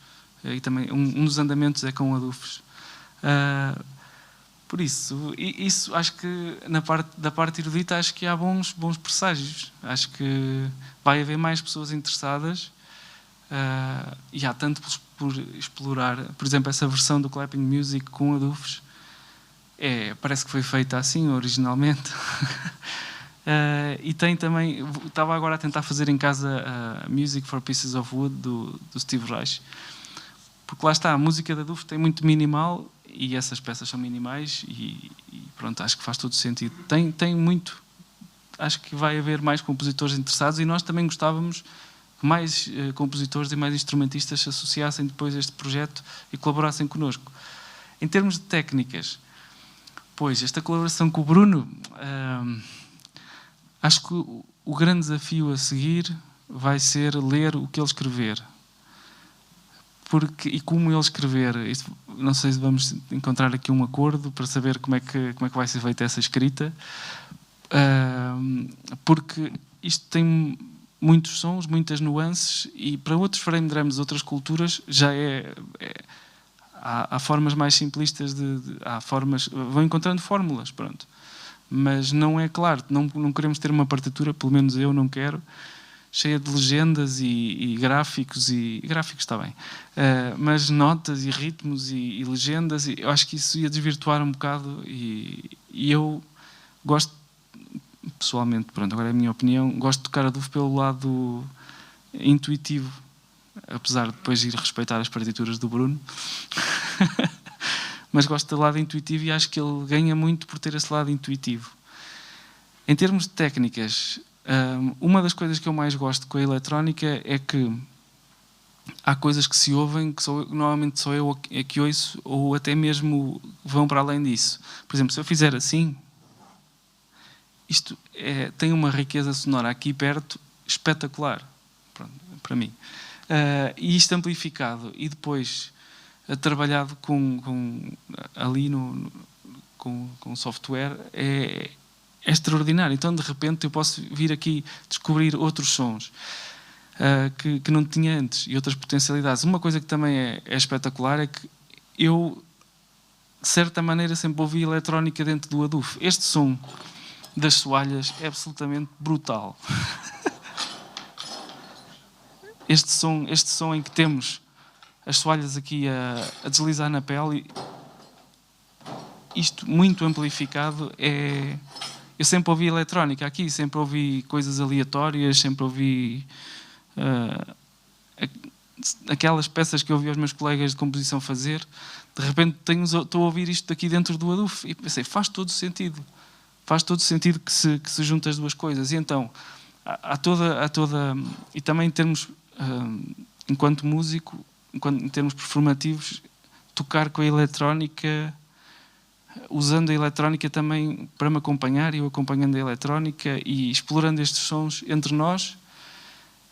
E também um dos andamentos é com adufes. Por isso acho que da parte erudita acho que há bons presságios. Acho que vai haver mais pessoas interessadas e há tanto por explorar. Por exemplo, essa versão do Clapping Music com adufes parece que foi feita assim originalmente. E tem também, estava agora a tentar fazer em casa Music for Pieces of Wood do Steve Reich, porque lá está, a música da Adolfo tem muito minimal e essas peças são minimais e pronto, acho que faz todo sentido. Tem muito, acho que vai haver mais compositores interessados e nós também gostávamos que mais compositores e mais instrumentistas se associassem depois a este projeto e colaborassem connosco. Em termos de técnicas, pois, esta colaboração com o Bruno, acho que o grande desafio a seguir vai ser ler o que ele escrever. E como ele escrever, não sei se vamos encontrar aqui um acordo para saber como é que vai ser feita essa escrita, porque isto tem muitos sons, muitas nuances, e para outros frame drums, outras culturas, já há formas mais simplistas, há formas, vão encontrando fórmulas, pronto. Mas não é claro, não queremos ter uma partitura, pelo menos eu não quero, cheia de legendas e gráficos, gráficos está bem, mas notas e ritmos e legendas, e eu acho que isso ia desvirtuar um bocado, e eu gosto, pessoalmente, pronto, agora é a minha opinião, gosto de tocar a Adolfo pelo lado intuitivo, apesar de depois ir respeitar as partituras do Bruno. Mas gosto do lado intuitivo e acho que ele ganha muito por ter esse lado intuitivo. Em termos de técnicas, uma das coisas que eu mais gosto com a eletrónica é que há coisas que se ouvem que normalmente só eu é que ouço, ou até mesmo vão para além disso. Por exemplo, se eu fizer assim, isto tem uma riqueza sonora aqui perto espetacular, pronto, para mim. E isto amplificado e depois trabalhado ali com software é extraordinário. Então, de repente, eu posso vir aqui descobrir outros sons que não tinha antes e outras potencialidades. Uma coisa que também é espetacular é que eu, de certa maneira, sempre ouvi eletrónica dentro do Adolfo. Este som das soalhas é absolutamente brutal. Este som em que temos as soalhas aqui a deslizar na pele, isto muito amplificado, eu sempre ouvi eletrónica aqui, sempre ouvi coisas aleatórias, sempre ouvi aquelas peças que eu ouvi aos meus colegas de composição fazer. De repente estou a ouvir isto aqui dentro do Adolfo e pensei, faz todo sentido que se junte as duas coisas. E então há toda e também em termos enquanto músico, em termos performativos, tocar com a eletrónica, usando a eletrónica também para me acompanhar, eu acompanhando a eletrónica e explorando estes sons entre nós,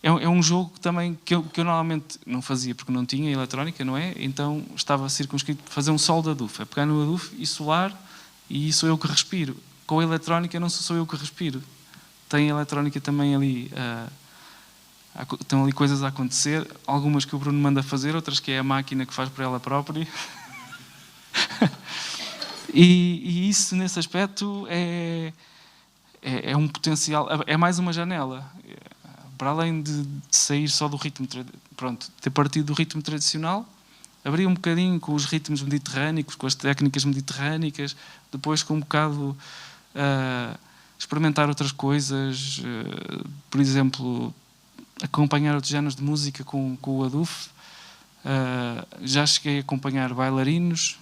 é um jogo também que eu normalmente não fazia porque não tinha eletrónica, não é? Então estava circunscrito para fazer um solo de Adolfo, pegar no Adolfo e solar, e sou eu que respiro. Com a eletrónica não sou eu que respiro, tem a eletrónica também ali. Estão ali coisas a acontecer, algumas que o Bruno manda fazer, outras que é a máquina que faz por ela própria. E isso, nesse aspecto, é um potencial, é mais uma janela. Para além de sair só do ritmo, ter partido do ritmo tradicional, abrir um bocadinho com os ritmos mediterrâneos, com as técnicas mediterrânicas, depois com um bocado experimentar outras coisas, por exemplo, acompanhar outros géneros de música com o Adolfo. Já cheguei a acompanhar bailarinos,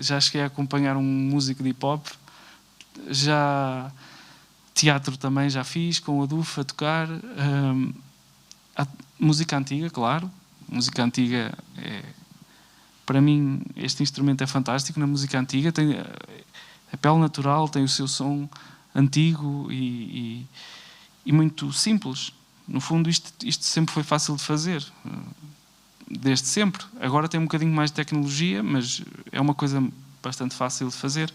já cheguei a acompanhar um músico de hip-hop, já teatro também já fiz com o Adolfo a tocar. Música antiga, claro. Música antiga Para mim, este instrumento é fantástico na música antiga. Tem a pele natural, tem o seu som antigo e muito simples. No fundo, isto sempre foi fácil de fazer, desde sempre. Agora tem um bocadinho mais de tecnologia, mas é uma coisa bastante fácil de fazer.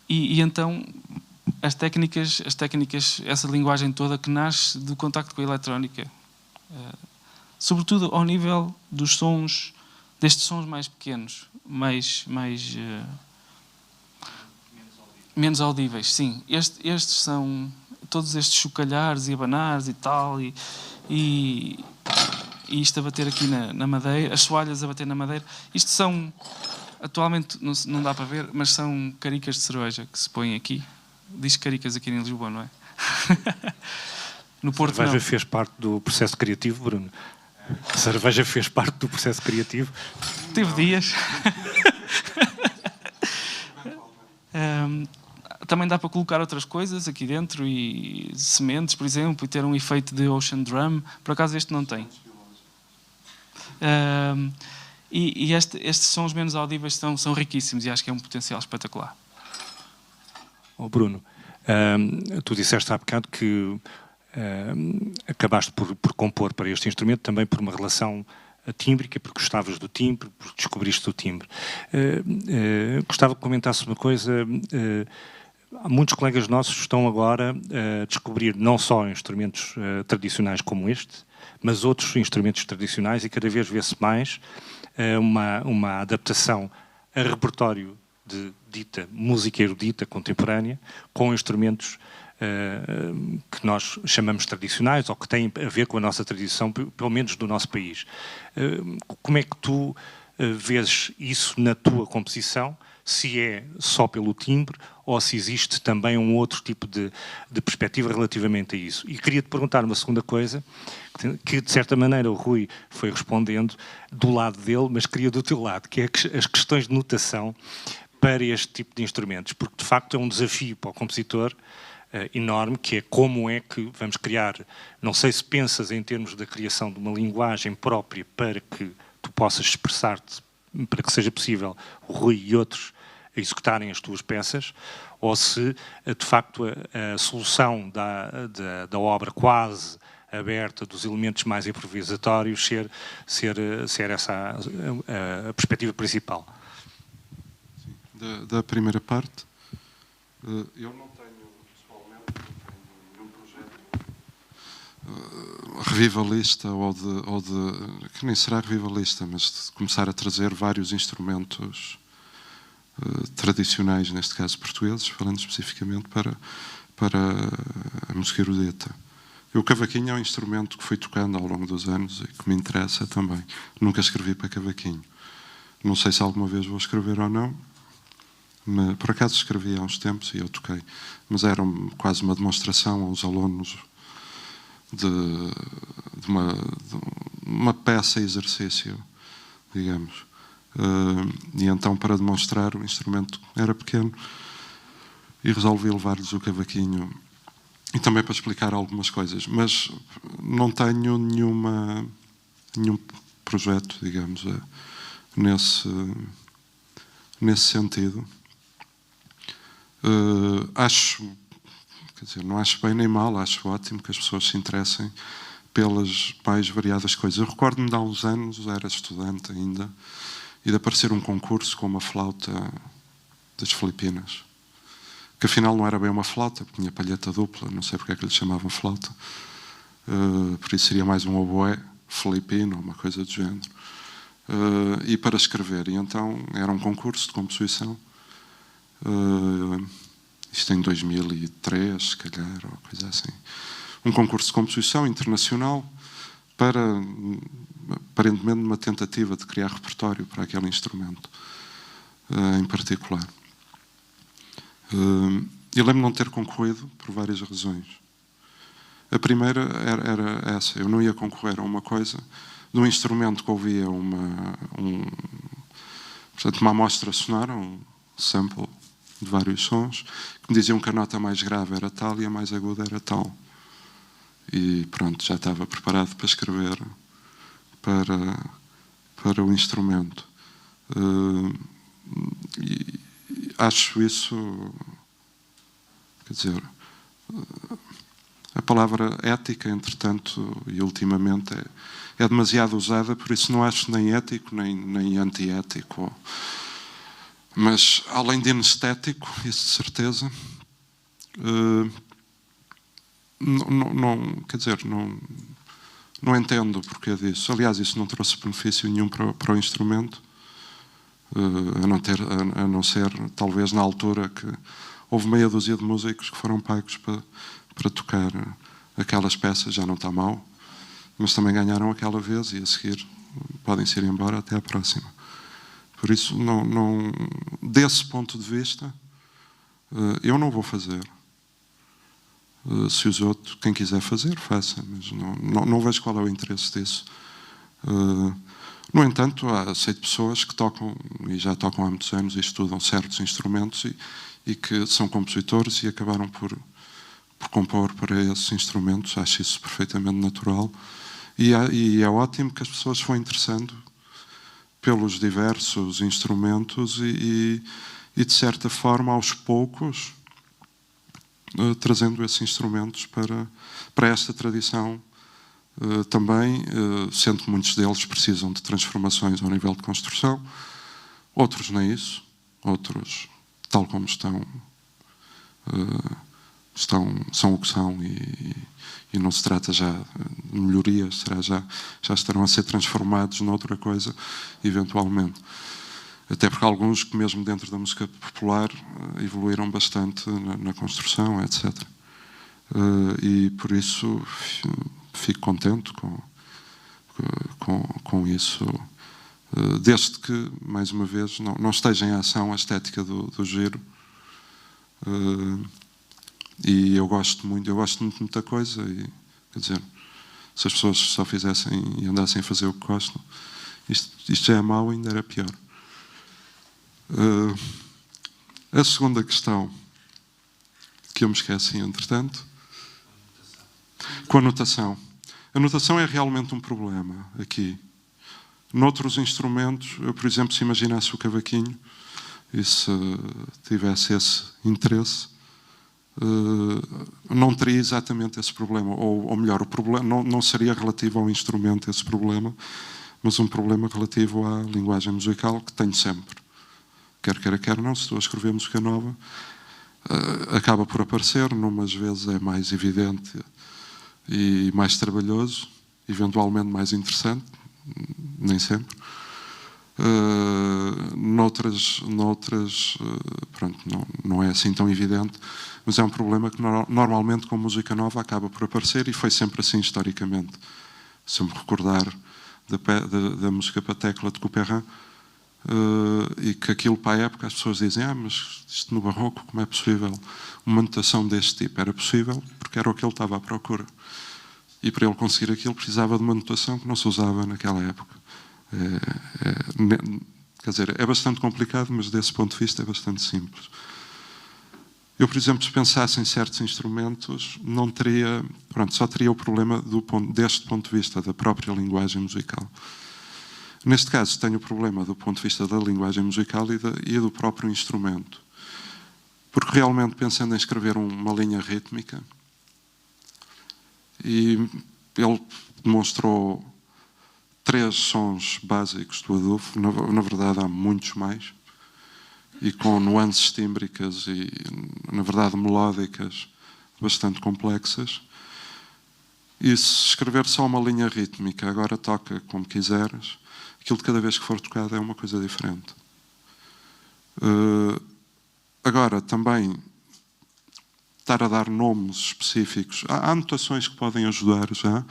Então, as técnicas, essa linguagem toda que nasce do contacto com a eletrónica, sobretudo ao nível dos sons, destes sons mais pequenos, menos audíveis, sim. Estes são todos estes chocalhares e abanares e tal, e isto a bater aqui na madeira, as soalhas a bater na madeira. Isto são, atualmente não dá para ver, mas são caricas de cerveja que se põem aqui. Diz caricas aqui em Lisboa, não é? No Porto, não. A cerveja fez parte do processo criativo, Bruno? A cerveja fez parte do processo criativo? Tive dias. Também dá para colocar outras coisas aqui dentro, e sementes, por exemplo, e ter um efeito de ocean drum. Por acaso este não tem. Estes sons menos audíveis são riquíssimos e acho que é um potencial espetacular. Oh, Bruno, tu disseste há bocado que acabaste por compor para este instrumento também por uma relação tímbrica, porque gostavas do timbre, porque descobriste o timbre. Gostava que comentasse uma coisa. Muitos colegas nossos estão agora a descobrir não só instrumentos tradicionais como este, mas outros instrumentos tradicionais, e cada vez vê-se mais uma adaptação a repertório de dita música erudita contemporânea com instrumentos que nós chamamos tradicionais ou que têm a ver com a nossa tradição, pelo menos do nosso país. Como é que tu vês isso na tua composição? Se é só pelo timbre ou se existe também um outro tipo de perspectiva relativamente a isso. E queria-te perguntar uma segunda coisa, que de certa maneira o Rui foi respondendo do lado dele, mas queria do teu lado, que é as questões de notação para este tipo de instrumentos, porque de facto é um desafio para o compositor enorme, que é como é que vamos criar, não sei se pensas em termos da criação de uma linguagem própria para que tu possas expressar-te, para que seja possível o Rui e outros executarem as tuas peças, ou se de facto a solução da obra quase aberta, dos elementos mais improvisatórios, ser essa a perspectiva principal. Da primeira parte, eu não tenho, pessoalmente, nenhum projeto revivalista ou de que nem será revivalista, mas de começar a trazer vários instrumentos tradicionais, neste caso portugueses, falando especificamente para a música erudita. O cavaquinho é um instrumento que fui tocando ao longo dos anos e que me interessa também. Nunca escrevi para cavaquinho. Não sei se alguma vez vou escrever ou não. Por acaso escrevi há uns tempos e eu toquei, mas era quase uma demonstração aos alunos de uma peça exercício, digamos. E então, para demonstrar, o instrumento era pequeno e resolvi levar-lhes o cavaquinho e também para explicar algumas coisas, mas não tenho nenhum projeto, digamos, nesse sentido. Não acho bem nem mal, acho ótimo que as pessoas se interessem pelas mais variadas coisas. Eu recordo-me de há uns anos, era estudante ainda, e de aparecer um concurso com uma flauta das Filipinas, que afinal não era bem uma flauta, porque tinha palheta dupla, não sei porque é que lhe chamavam flauta, por isso seria mais um oboé filipino, uma coisa do género, e para escrever. E então era um concurso de composição, isto em 2003, se calhar, ou coisa assim. Um concurso de composição internacional para, aparentemente, uma tentativa de criar repertório para aquele instrumento em particular. Eu lembro de não ter concorrido por várias razões. A primeira era essa: eu não ia concorrer a uma coisa de um instrumento que ouvia portanto, uma amostra sonora, um sample de vários sons, que me diziam que a nota mais grave era tal e a mais aguda era tal. E pronto, já estava preparado para escrever para o instrumento. E acho isso, quer dizer, a palavra ética, entretanto, e ultimamente é demasiado usada, por isso não acho nem ético nem antiético. Mas, além de anestético, isso de certeza, quer dizer, não entendo o porquê disso. Aliás, isso não trouxe benefício nenhum para o instrumento, a não ser, talvez, na altura que houve meia dúzia de músicos que foram pagos para tocar aquelas peças, já não está mal, mas também ganharam aquela vez e a seguir podem-se ir embora até à próxima. Por isso, desse ponto de vista, eu não vou fazer. Se os outros, quem quiser fazer, faça, mas não vejo qual é o interesse disso. No entanto, sei de pessoas que tocam, e já tocam há muitos anos, e estudam certos instrumentos e que são compositores e acabaram por compor para esses instrumentos. Acho isso perfeitamente natural. E é ótimo que as pessoas se vão interessando pelos diversos instrumentos e de certa forma, aos poucos, trazendo esses instrumentos para esta tradição também, sendo que muitos deles precisam de transformações ao nível de construção, outros nem isso, outros, tal como estão são o que são e não se trata já de melhorias, já estarão a ser transformados noutra coisa, eventualmente. Até porque alguns que mesmo dentro da música popular evoluíram bastante na construção, etc. E por isso fico contente com isso, desde que, mais uma vez, não esteja em ação a estética do giro. E eu gosto muito de muita coisa e, quer dizer, se as pessoas só fizessem e andassem a fazer o que gostam, isto já é mau, ainda era pior. A segunda questão, que eu me esqueci, entretanto, com a notação. A notação é realmente um problema aqui. Noutros instrumentos, eu, por exemplo, se imaginasse o cavaquinho e se tivesse esse interesse, não teria exatamente esse problema. Ou melhor, o problema não seria relativo ao instrumento esse problema, mas um problema relativo à linguagem musical que tenho sempre. Quer queira, quer não, se estou a escrever música nova, acaba por aparecer, numas vezes é mais evidente e mais trabalhoso, eventualmente mais interessante, nem sempre. Noutras pronto, não é assim tão evidente, mas é um problema que normalmente com música nova acaba por aparecer e foi sempre assim historicamente. Se eu me recordar da música para tecla de Couperin, e que aquilo para a época as pessoas dizem mas isto no barroco como é possível uma notação deste tipo? Era possível porque era o que ele estava à procura e para ele conseguir aquilo precisava de uma notação que não se usava naquela época. Quer dizer, é bastante complicado, mas desse ponto de vista é bastante simples. Eu, por exemplo, se pensasse em certos instrumentos, não teria, só teria o problema deste ponto de vista da própria linguagem musical. Neste caso, tenho o problema do ponto de vista da linguagem musical e do próprio instrumento. Porque realmente, pensando em escrever uma linha rítmica, e ele demonstrou 3 sons básicos do adufo, na verdade há muitos mais, e com nuances tímbricas e, na verdade, melódicas bastante complexas. E se escrever só uma linha rítmica, agora toca como quiseres, aquilo de cada vez que for tocado é uma coisa diferente. Agora, também, estar a dar nomes específicos. Há notações que podem ajudar já,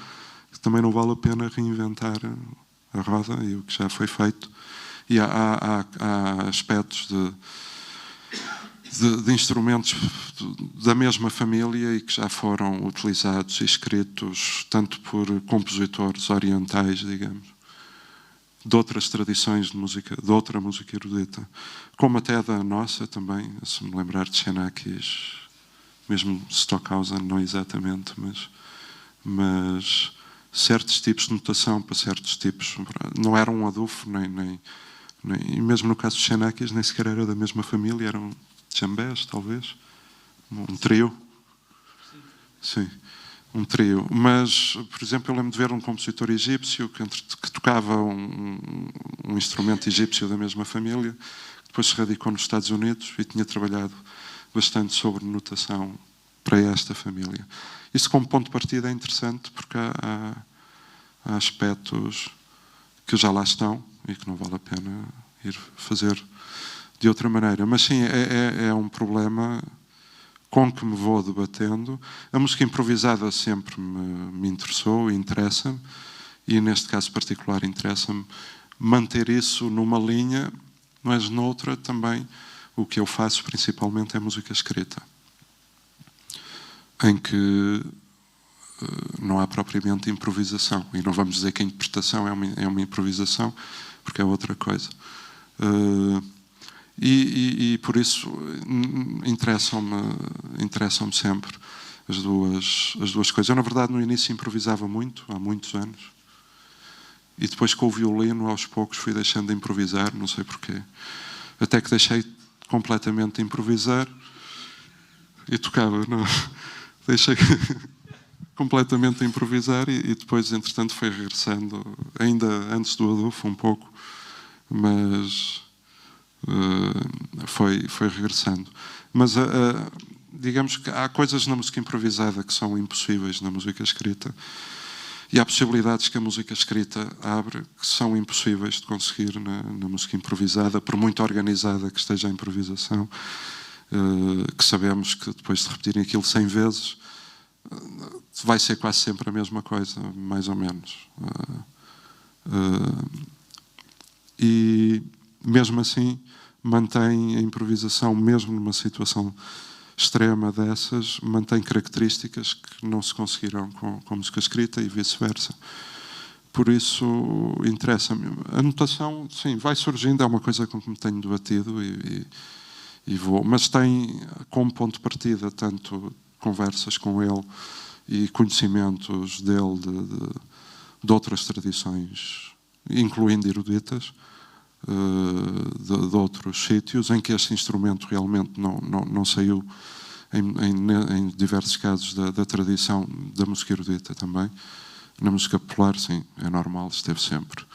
que também não vale a pena reinventar a roda e o que já foi feito. E há aspectos de instrumentos da mesma família e que já foram utilizados e escritos tanto por compositores orientais, digamos, de outras tradições de música, de outra música erudita, como até da nossa também, se me lembrar de Xenakis, mesmo Stockhausen, não exatamente, mas certos tipos de notação para certos tipos. Não era um adufo, e mesmo no caso dos Xenakis, nem sequer era da mesma família, eram jambés, talvez. Um trio. Sim, um trio. Mas, por exemplo, eu lembro de ver um compositor egípcio que tocava um instrumento egípcio da mesma família, que depois se radicou nos Estados Unidos e tinha trabalhado bastante sobre notação para esta família. Isso como ponto de partida é interessante porque há aspectos que já lá estão e que não vale a pena ir fazer de outra maneira. Mas sim, é um problema com que me vou debatendo. A música improvisada sempre me interessou e interessa-me, e neste caso particular interessa-me manter isso numa linha, mas noutra também o que eu faço principalmente é música escrita, em que não há propriamente improvisação. E não vamos dizer que a interpretação é uma improvisação, porque é outra coisa. E por isso interessam-me sempre as duas coisas. Eu, na verdade, no início improvisava muito, há muitos anos. E depois, com o violino, aos poucos fui deixando de improvisar, não sei porquê. Até que deixei completamente de improvisar e tocava. Não, deixei completamente de improvisar e depois, entretanto, foi regressando, ainda antes do adufo um pouco, mas foi regressando. Mas digamos que há coisas na música improvisada que são impossíveis na música escrita, e há possibilidades que a música escrita abre que são impossíveis de conseguir na música improvisada, por muito organizada que esteja a improvisação, que sabemos que depois de repetirem aquilo 100 vezes vai ser quase sempre a mesma coisa, mais ou menos. E mesmo assim mantém a improvisação, mesmo numa situação extrema dessas, mantém características que não se conseguirão com música escrita e vice-versa. Por isso interessa-me. A notação, sim, vai surgindo, é uma coisa com que me tenho debatido e vou, mas tem como ponto de partida tanto conversas com ele e conhecimentos dele de outras tradições, incluindo eruditas, de outros sítios, em que este instrumento realmente não saiu, em diversos casos, da tradição da música erudita também. Na música popular, sim, é normal, esteve sempre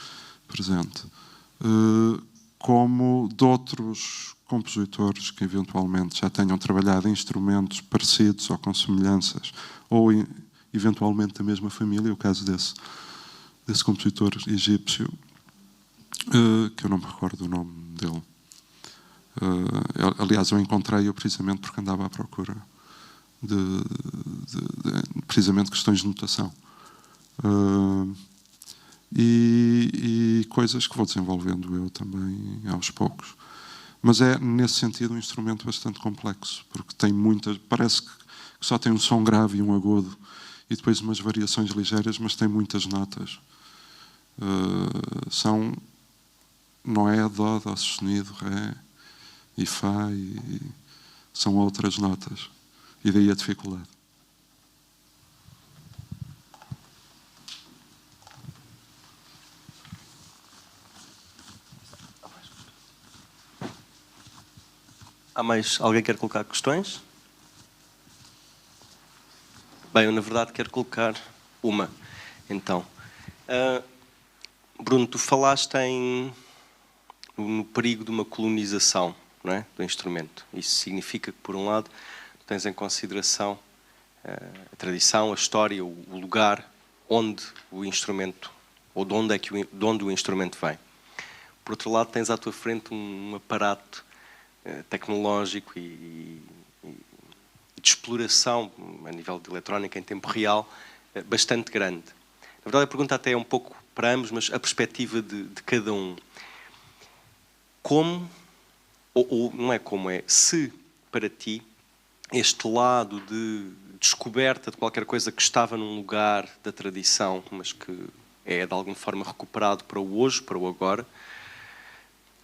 presente. Como de outros compositores que eventualmente já tenham trabalhado em instrumentos parecidos ou com semelhanças, ou eventualmente da mesma família, o caso desse compositor egípcio, que eu não me recordo do nome dele. Aliás, eu encontrei-o precisamente porque andava à procura de precisamente questões de notação. E coisas que vou desenvolvendo eu também aos poucos. Mas é, nesse sentido, um instrumento bastante complexo, porque tem muitas... Parece que só tem um som grave e um agudo, e depois umas variações ligeiras, mas tem muitas notas. Não é dó, dó sustenido, ré e fá, e são outras notas. E daí a dificuldade. Há mais? Alguém quer colocar questões? Bem, eu na verdade quero colocar uma. Então, Bruno, tu falaste no perigo de uma colonização, não é, do instrumento. Isso significa que, por um lado, tu tens em consideração a tradição, a história, o lugar onde o instrumento, ou de onde o instrumento vem. Por outro lado, tens à tua frente um aparato tecnológico e de exploração a nível de eletrónica em tempo real bastante grande. Na verdade, a pergunta até é um pouco para ambos, mas a perspectiva de cada um. Como, ou não é como é, se para ti este lado de descoberta de qualquer coisa que estava num lugar da tradição, mas que é de alguma forma recuperado para o hoje, para o agora,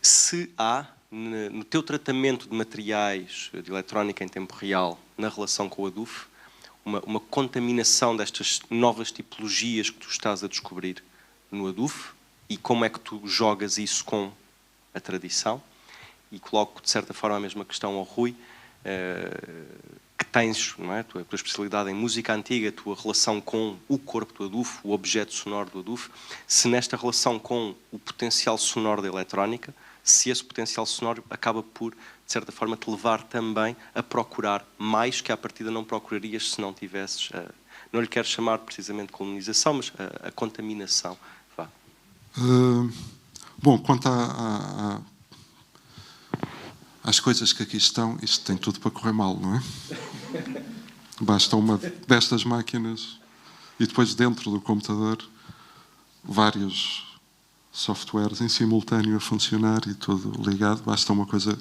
se há no teu tratamento de materiais de eletrónica em tempo real na relação com o ADUF uma contaminação destas novas tipologias que tu estás a descobrir no Adufo e como é que tu jogas isso com a tradição? E coloco, de certa forma, a mesma questão ao Rui, que tens, não é? A tua especialidade em música antiga, a tua relação com o corpo do Adufo, o objeto sonoro do Adufo, se nesta relação com o potencial sonoro da eletrónica, se esse potencial sonoro acaba por, de certa forma, te levar também a procurar mais que à partida não procurarias se não tivesses, não lhe quero chamar precisamente colonização, mas a contaminação. Vá. Bom, quanto às coisas que aqui estão, isto tem tudo para correr mal, não é? Basta uma destas máquinas e depois dentro do computador vários softwares em simultâneo a funcionar e tudo ligado. Basta uma coisa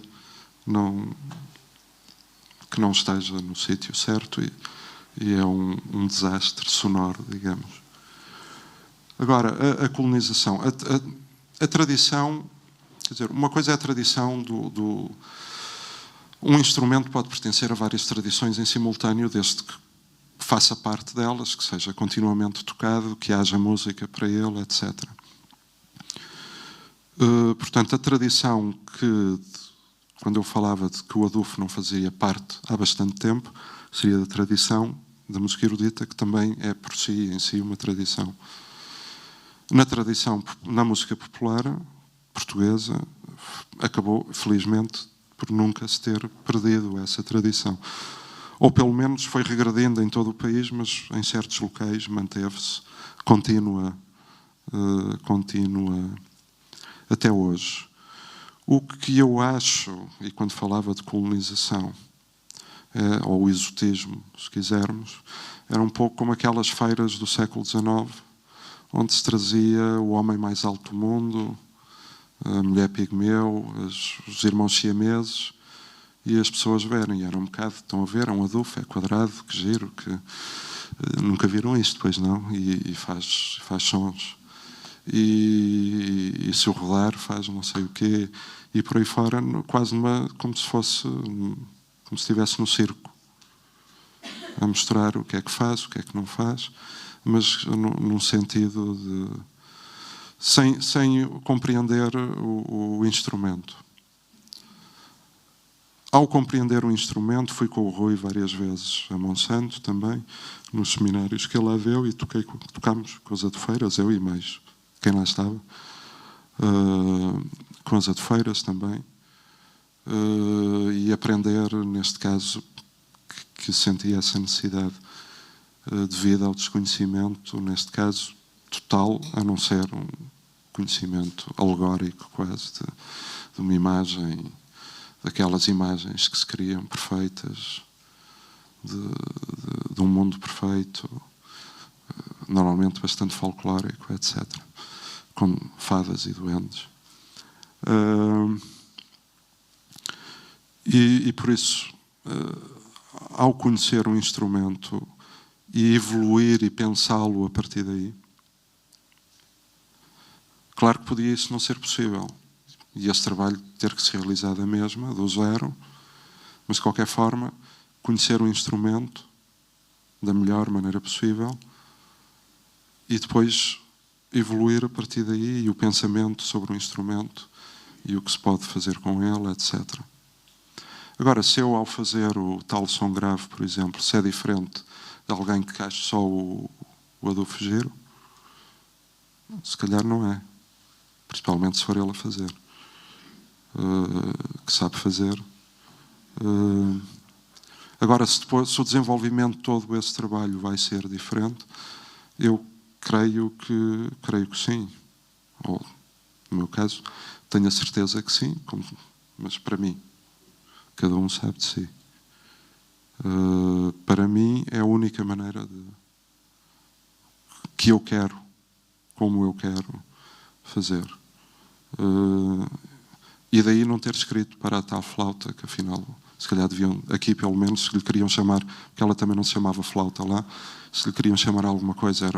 que não esteja no sítio certo e é um desastre sonoro, digamos. Agora, a colonização. A tradição, quer dizer, uma coisa é a tradição um instrumento pode pertencer a várias tradições em simultâneo, desde que faça parte delas, que seja continuamente tocado, que haja música para ele, etc. Portanto, a tradição que, quando eu falava de que o Adufo não fazia parte há bastante tempo, seria da tradição da música erudita, que também é por si, em si, uma tradição. Na música popular portuguesa, acabou, felizmente, por nunca se ter perdido essa tradição. Ou, pelo menos, foi regredindo em todo o país, mas em certos locais manteve-se contínua até hoje. O que eu acho, e quando falava de colonização, ou exotismo, se quisermos, era um pouco como aquelas feiras do século XIX, onde se trazia o homem mais alto do mundo, a mulher pigmeu, os irmãos siameses, e as pessoas verem. Era um bocado, estão a ver, é um Adufo, é quadrado, que giro, que nunca viram isto, pois não? E faz sons. E se o rodar faz não sei o quê, e por aí fora, quase como se estivesse no circo, a mostrar o que é que faz, o que é que não faz, mas num sentido de sem compreender o instrumento. Ao compreender o instrumento, fui com o Rui várias vezes a Monsanto também, nos seminários que ele lá deu, e tocámos com as adufeiras, eu e mais quem lá estava, com as adufeiras também, e aprender, neste caso, que sentia essa necessidade devido ao desconhecimento, neste caso, total, a não ser um conhecimento alegórico quase de uma imagem, daquelas imagens que se criam perfeitas, de um mundo perfeito, normalmente bastante folclórico, etc., com fadas e duendes. E por isso, ao conhecer um instrumento e evoluir e pensá-lo a partir daí, claro que podia isso não ser possível. E esse trabalho ter que se realizar da mesma, do zero, mas de qualquer forma, conhecer o instrumento da melhor maneira possível e depois evoluir a partir daí e o pensamento sobre o instrumento e o que se pode fazer com ele, etc. Agora, se eu, ao fazer o tal som grave, por exemplo, se é diferente de alguém que acha só o Adufo giro, se calhar não é. Principalmente se for ele a fazer. Que sabe fazer. Agora, se o desenvolvimento de todo esse trabalho vai ser diferente, eu creio que sim. Ou, no meu caso, tenho a certeza que sim, mas para mim, cada um sabe de si. Para mim, é a única maneira que eu quero, como eu quero fazer. E daí não ter escrito para a tal flauta, que afinal, se calhar deviam, aqui pelo menos, se lhe queriam chamar, porque ela também não se chamava flauta lá, se lhe queriam chamar alguma coisa,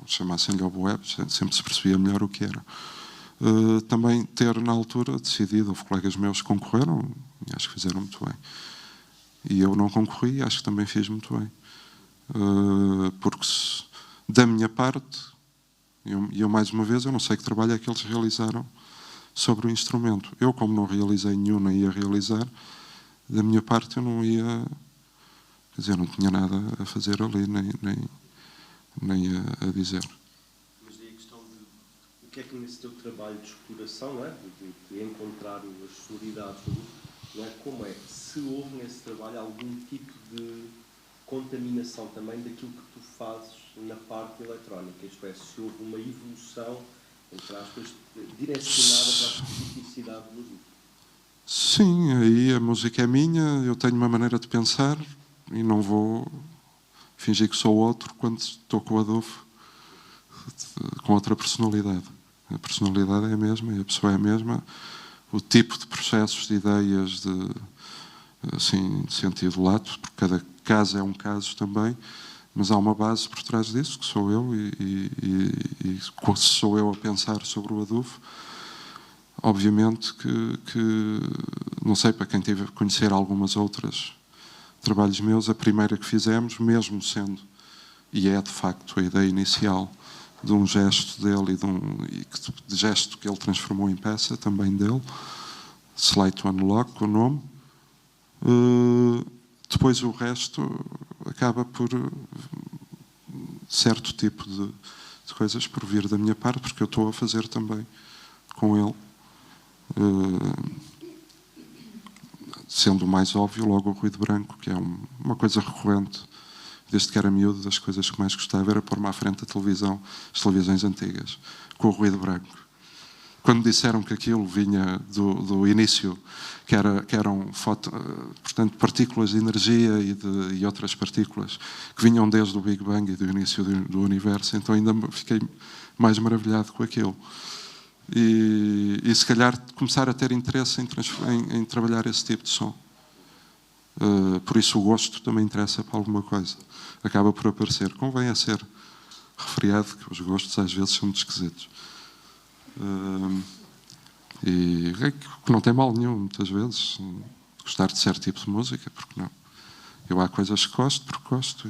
chamassem-lhe oboé, sempre se percebia melhor o que era. Também ter, na altura, decidido, houve colegas meus que concorreram, e acho que fizeram muito bem. E eu não concorri, acho que também fiz muito bem. Porque da minha parte, eu mais uma vez, eu não sei que trabalho é que eles realizaram sobre o instrumento. Eu, como não realizei nenhum, nem ia realizar, da minha parte eu não ia, quer dizer, não tinha nada a fazer ali, nem a dizer. Mas aí a questão de o que é que nesse teu trabalho de exploração, não é? de encontrar as sonoridades, não é? Como é? Se houve nesse trabalho algum tipo de contaminação também daquilo que tu fazes na parte eletrónica, isto é, se houve uma evolução, entre aspas, direcionada para a especificidade do adulto. Sim, aí a música é minha, eu tenho uma maneira de pensar e não vou fingir que sou outro quando estou com o Adolfo com outra personalidade. A personalidade é a mesma e a pessoa é a mesma. O tipo de processos, de ideias, de sentido lato, porque cada caso é um caso também, mas há uma base por trás disso, que sou eu, e sou eu a pensar sobre o Adolfo. Obviamente que não sei, para quem teve a conhecer algumas outras trabalhos meus, a primeira que fizemos, mesmo sendo, e é de facto a ideia inicial, de um gesto dele de gesto que ele transformou em peça, também dele, Slide to Unlock, o nome. Depois o resto acaba por certo tipo de coisas por vir da minha parte, porque eu estou a fazer também com ele. Sendo o mais óbvio, logo o ruído branco, que é uma coisa recorrente. Desde que era miúdo, das coisas que mais gostava era pôr-me à frente da televisão, as televisões antigas, com o ruído branco. Quando disseram que aquilo vinha do início, que eram portanto, partículas de energia e outras partículas que vinham desde o Big Bang e do início do universo, então ainda fiquei mais maravilhado com aquilo. E se calhar começar a ter interesse em trabalhar esse tipo de som. Por isso o gosto também interessa para alguma coisa. Acaba por aparecer. Convém a ser referiado que os gostos às vezes são muito esquisitos. E que não tem mal nenhum, muitas vezes, gostar de certo tipo de música, porque não? Eu há coisas que gosto porque gosto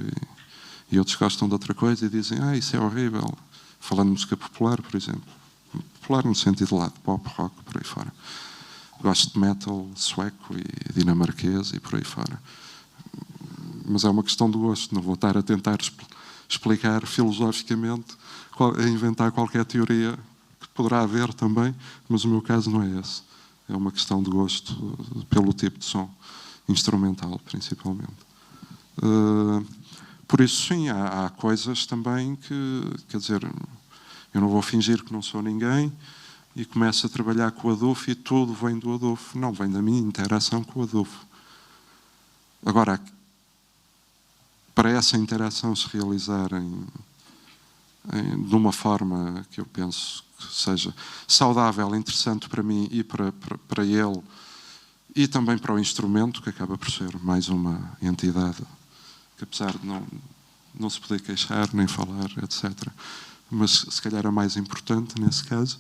e outros gostam de outra coisa e dizem, isso é horrível. Falando de música popular, por exemplo. Popular no sentido lá de pop, rock, por aí fora. Gosto de metal sueco e dinamarquês e por aí fora. Mas é uma questão de gosto. Não vou estar a tentar explicar filosoficamente, a inventar qualquer teoria que poderá haver também, mas o meu caso não é esse. É uma questão de gosto pelo tipo de som, instrumental principalmente. Por isso, sim, há coisas também que, quer dizer, eu não vou fingir que não sou ninguém e começo a trabalhar com o Adolfo e tudo vem do Adolfo. Não, vem da minha interação com o Adolfo. Agora, para essa interação se realizar de uma forma que eu penso que seja saudável, interessante para mim e para ele, e também para o instrumento, que acaba por ser mais uma entidade que, apesar de não se poder queixar, nem falar, etc., mas se calhar a mais importante nesse caso,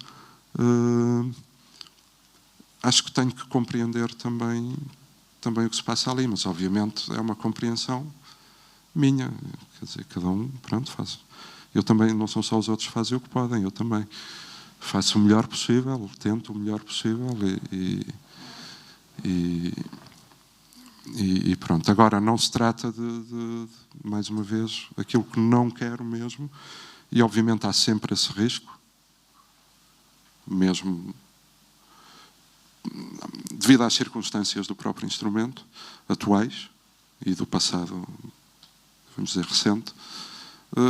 acho que tenho que compreender também o que se passa ali, mas obviamente é uma compreensão minha, quer dizer, cada um, pronto, faz. Eu também, não são só os outros que fazem o que podem, eu também faço o melhor possível, tento o melhor possível e pronto. Agora, não se trata de, mais uma vez, aquilo que não quero mesmo, e obviamente há sempre esse risco, mesmo devido às circunstâncias do próprio instrumento, atuais e do passado, vamos dizer, recente,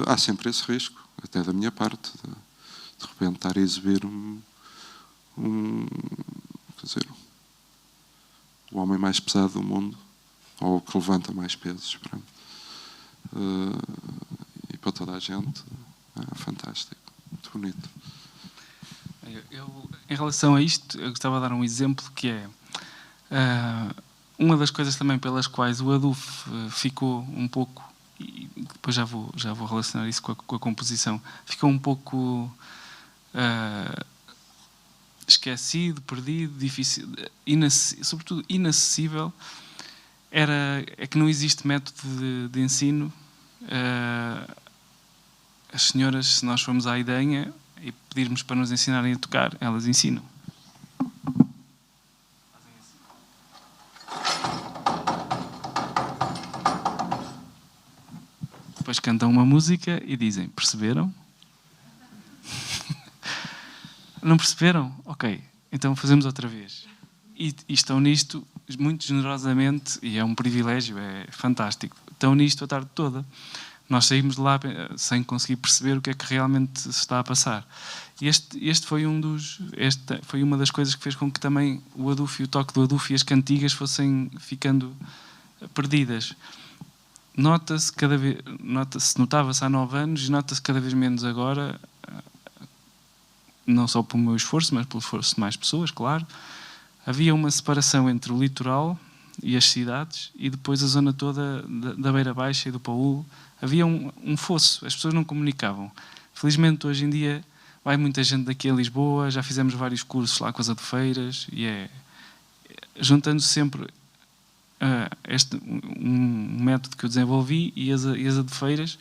há sempre esse risco, até da minha parte, de repente estar a exibir quer dizer, o homem mais pesado do mundo, ou que levanta mais pesos, e para toda a gente é fantástico, muito bonito. Em relação a isto, eu gostava de dar um exemplo que é uma das coisas também pelas quais o Adolfo ficou um pouco, e depois já vou relacionar isso com a composição, ficou um pouco esquecido, perdido, difícil, sobretudo inacessível, é que não existe método de ensino as senhoras, se nós formos à Idenha e pedirmos para nos ensinarem a tocar, elas ensinam. Depois cantam uma música e dizem: perceberam? Não perceberam? Ok, então fazemos outra vez. E estão nisto muito generosamente, e é um privilégio, é fantástico. Estão nisto a tarde toda. Nós saímos de lá sem conseguir perceber o que é que realmente se está a passar. Este foi esta foi uma das coisas que fez com que também o adufo, o toque do adufo e as cantigas fossem ficando perdidas. Notava-se há 9 anos e nota-se cada vez menos agora, não só pelo meu esforço, mas pelo esforço de mais pessoas, claro. Havia uma separação entre o litoral e as cidades e depois a zona toda da Beira Baixa e do Paúl. Havia um fosso, as pessoas não comunicavam. Felizmente hoje em dia vai muita gente daqui a Lisboa, já fizemos vários cursos lá com as adufeiras e juntando sempre um método que eu desenvolvi e as adufeiras,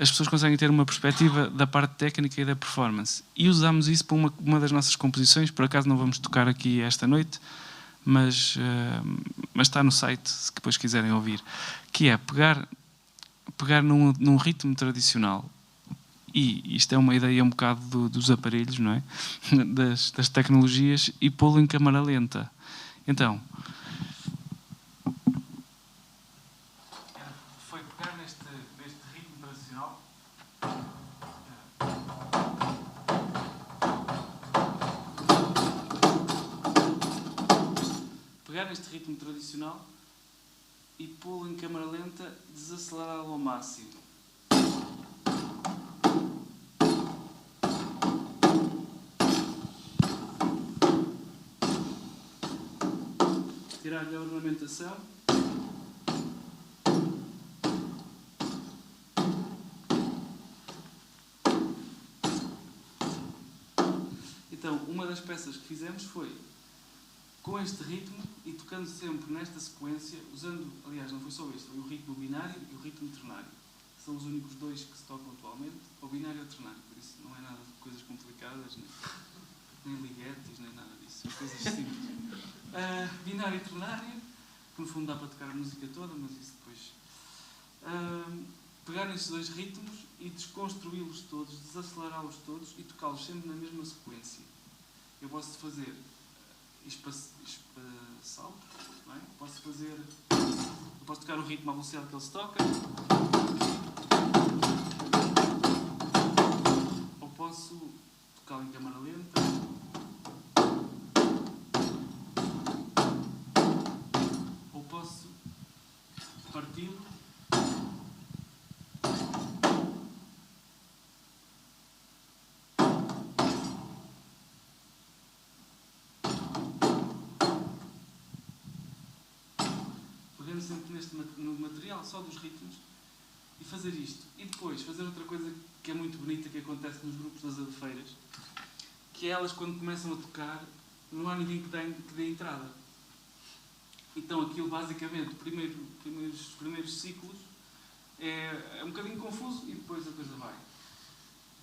as pessoas conseguem ter uma perspectiva da parte técnica e da performance. E usámos isso para uma das nossas composições, por acaso não vamos tocar aqui esta noite, mas está no site, se depois quiserem ouvir, que é pegar num ritmo tradicional, e isto é uma ideia um bocado dos aparelhos, não é? das tecnologias, e pô-lo em câmara lenta. Então, foi pegar neste ritmo tradicional, e pô-lo em câmara lenta, desacelerá-lo ao máximo. Tirar-lhe a ornamentação. Então, uma das peças que fizemos foi com este ritmo e tocando sempre nesta sequência, usando, aliás, não foi só este, foi o ritmo binário e o ritmo ternário. São os únicos dois que se tocam atualmente, o binário e o ternário, por isso não é nada de coisas complicadas, nem liguetes, nem nada disso, são coisas simples. Binário e ternário, que no fundo dá para tocar a música toda, mas isso depois. Pegar nestes dois ritmos e desconstruí-los todos, desacelerá-los todos e tocá-los sempre na mesma sequência. Eu posso fazer salto, não é? Eu posso tocar o ritmo à velocidade que ele se toca, ou posso tocá-lo em câmara lenta, ou posso parti-lo. Sempre no material só dos ritmos e fazer isto. E depois fazer outra coisa que é muito bonita que acontece nos grupos das adufeiras, que é elas quando começam a tocar não há ninguém que dê entrada. Então aquilo basicamente, os primeiros ciclos é um bocadinho confuso e depois a coisa vai.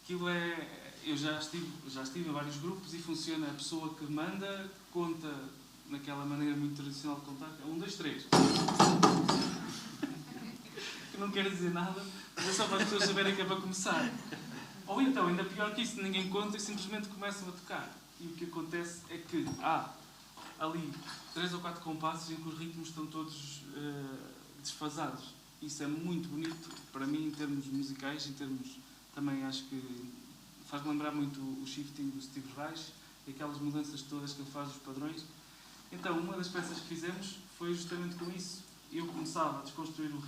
Aquilo eu já estive em vários grupos e funciona, a pessoa que manda conta naquela maneira muito tradicional de contar, 1, 2, 3. Que não quer dizer nada, mas é só para as pessoas saberem que é para começar. Ou então, ainda pior que isso, ninguém conta e simplesmente começam a tocar. E o que acontece é que há ali 3 ou 4 compassos em que os ritmos estão todos desfasados. Isso é muito bonito para mim em termos musicais, também acho que faz-me lembrar muito o shifting do Steve Reich e aquelas mudanças todas que ele faz dos padrões. Então, uma das peças que fizemos foi justamente com isso. Eu começava a desconstruir os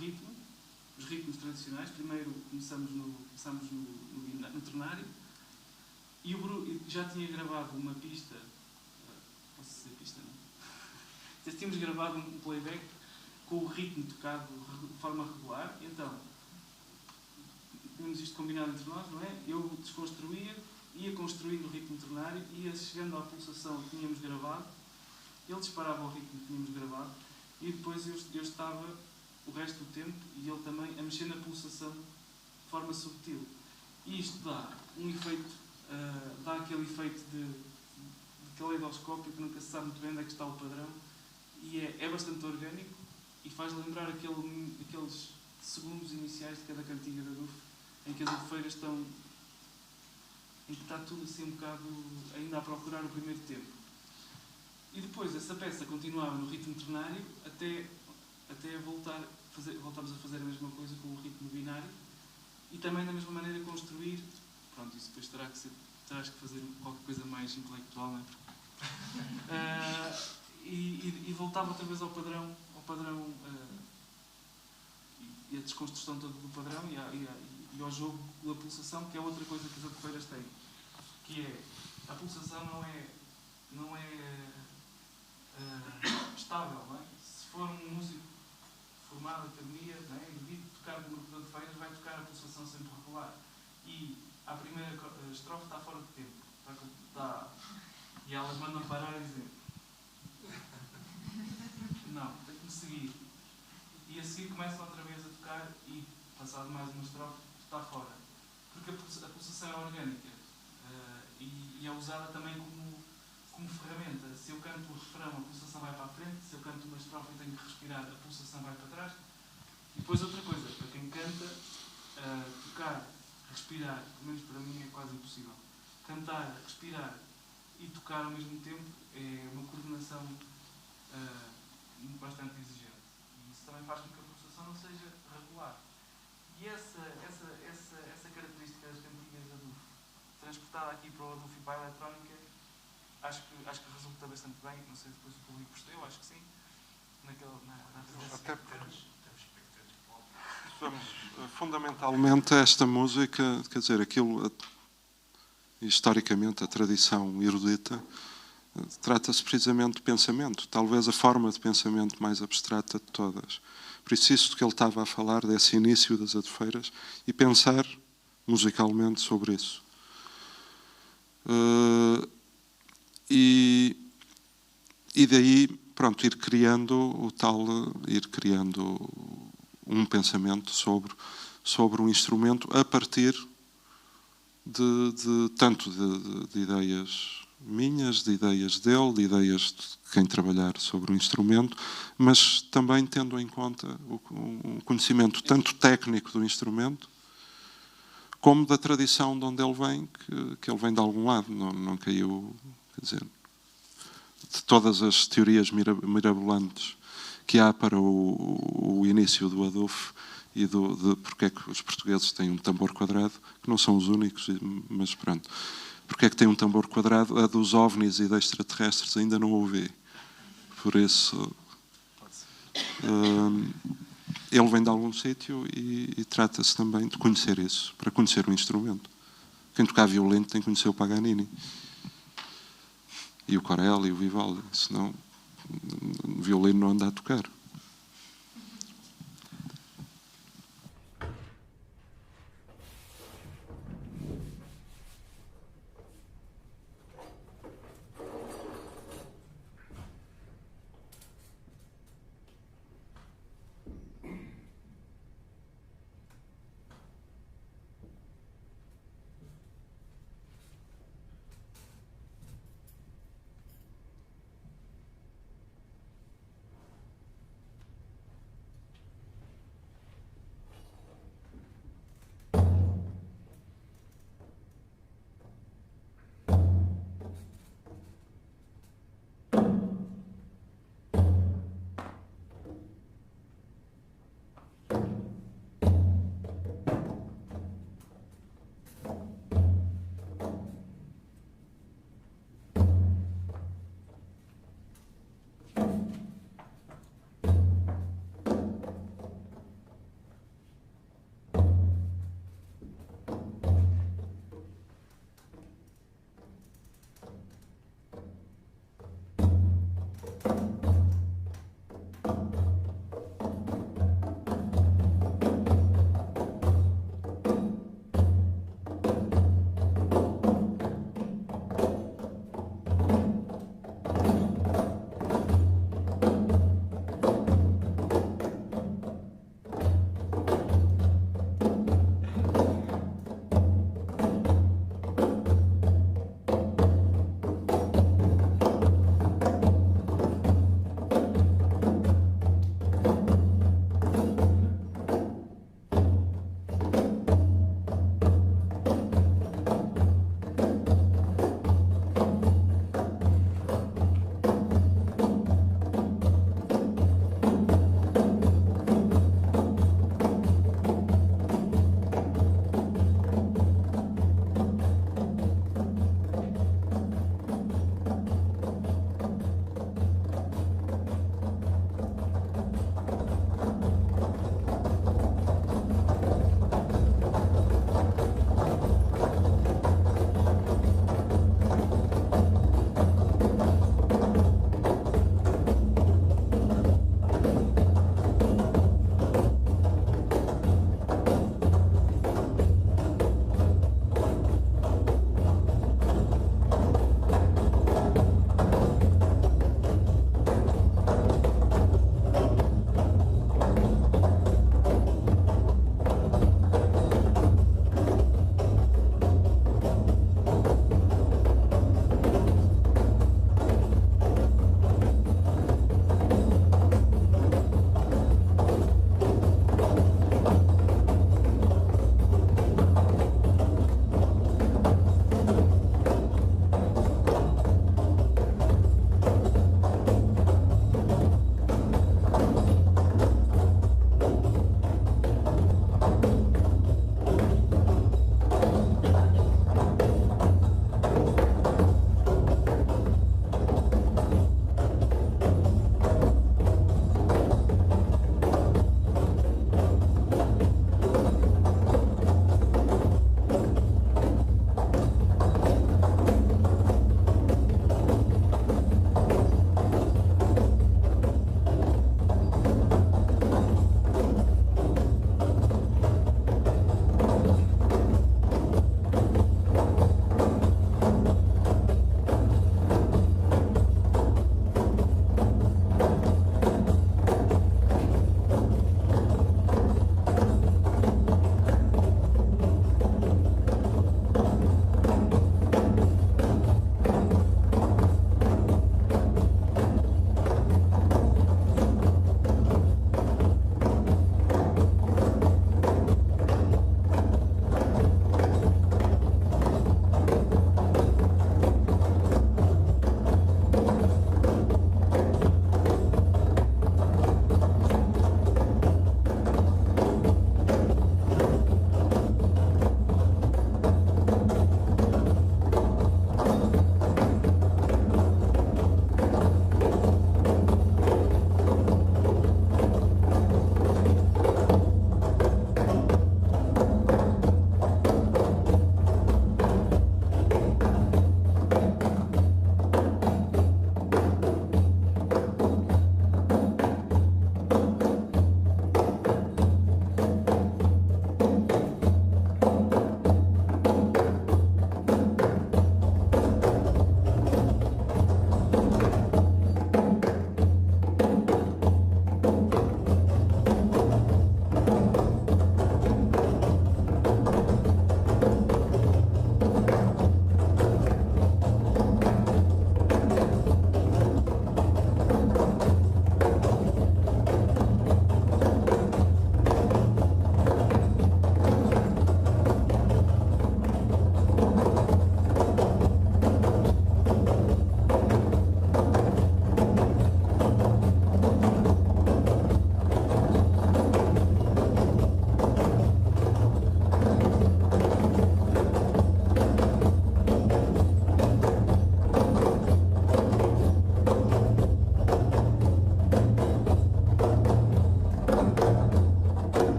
ritmos tradicionais. Primeiro começamos no ternário. E o Bruno já tinha gravado uma pista. Posso dizer pista, não? Já tínhamos gravado um playback com o ritmo tocado de forma regular. Então, tínhamos isto combinado entre nós, não é? Eu desconstruía, ia construindo o ritmo ternário, ia chegando à pulsação que tínhamos gravado. Ele disparava o ritmo que tínhamos gravado e depois eu estava o resto do tempo e ele também a mexer na pulsação de forma subtil. E isto dá um efeito, dá aquele efeito de caleidoscópio que nunca se sabe muito bem onde é que está o padrão, e é bastante orgânico e faz lembrar aqueles segundos iniciais de cada cantiga da Adufo, em que as adufeiras estão, em que está tudo assim um bocado ainda a procurar o primeiro tempo. E depois essa peça continuava no ritmo ternário até voltarmos a fazer a mesma coisa com o ritmo binário e também da mesma maneira construir. Pronto, isso depois terás que fazer qualquer coisa mais intelectual, não é? E voltava outra vez ao padrão e a desconstrução toda do padrão e ao jogo da pulsação, que é outra coisa que as adufeiras têm, que é a pulsação não é estável, não é? Se for um músico formado, academia, não é? E devido tocar no grupo de adufeiras, vai tocar a pulsação sempre regular. E a primeira estrofe está fora de tempo. E elas mandam parar e dizer não, tem que me seguir. E a seguir começam outra vez a tocar e, passado mais uma estrofe, está fora. Porque a pulsação é orgânica e é usada também como ferramenta. Se eu canto o refrão, a pulsação vai para a frente. Se eu canto uma estrofe e tenho que respirar, a pulsação vai para trás. E depois outra coisa, para quem canta, tocar, respirar, pelo menos para mim é quase impossível. Cantar, respirar e tocar ao mesmo tempo é uma coordenação bastante exigente. E isso também faz com que a pulsação não seja regular. E essa característica das cantigas Adufo, transportada aqui para o Adufo e para a eletrónica, acho que resulta bastante bem. Não sei se depois o público percebeu, acho que sim. Até fundamentalmente esta música, quer dizer, aquilo, historicamente, a tradição erudita, trata-se precisamente de pensamento, talvez a forma de pensamento mais abstrata de todas. Por isso que ele estava a falar desse início das adufeiras e pensar musicalmente sobre isso. E daí, pronto, ir criando um pensamento sobre um instrumento a partir tanto de ideias minhas, de ideias dele, de ideias de quem trabalhar sobre o instrumento, mas também tendo em conta o conhecimento tanto técnico do instrumento como da tradição de onde ele vem, que ele vem de algum lado, não caiu, quer dizer, de todas as teorias mirabolantes que há para o início do Adufo e de porque é que os portugueses têm um tambor quadrado, que não são os únicos, mas pronto. Porque é que tem um tambor quadrado? A dos ovnis e de extraterrestres ainda não ouvi. Por isso, ele vem de algum sítio e trata-se também de conhecer isso, para conhecer o instrumento. Quem tocar violino tem que conhecer o Paganini. E o Corelli e o Vivaldi. Senão, o violino não anda a tocar.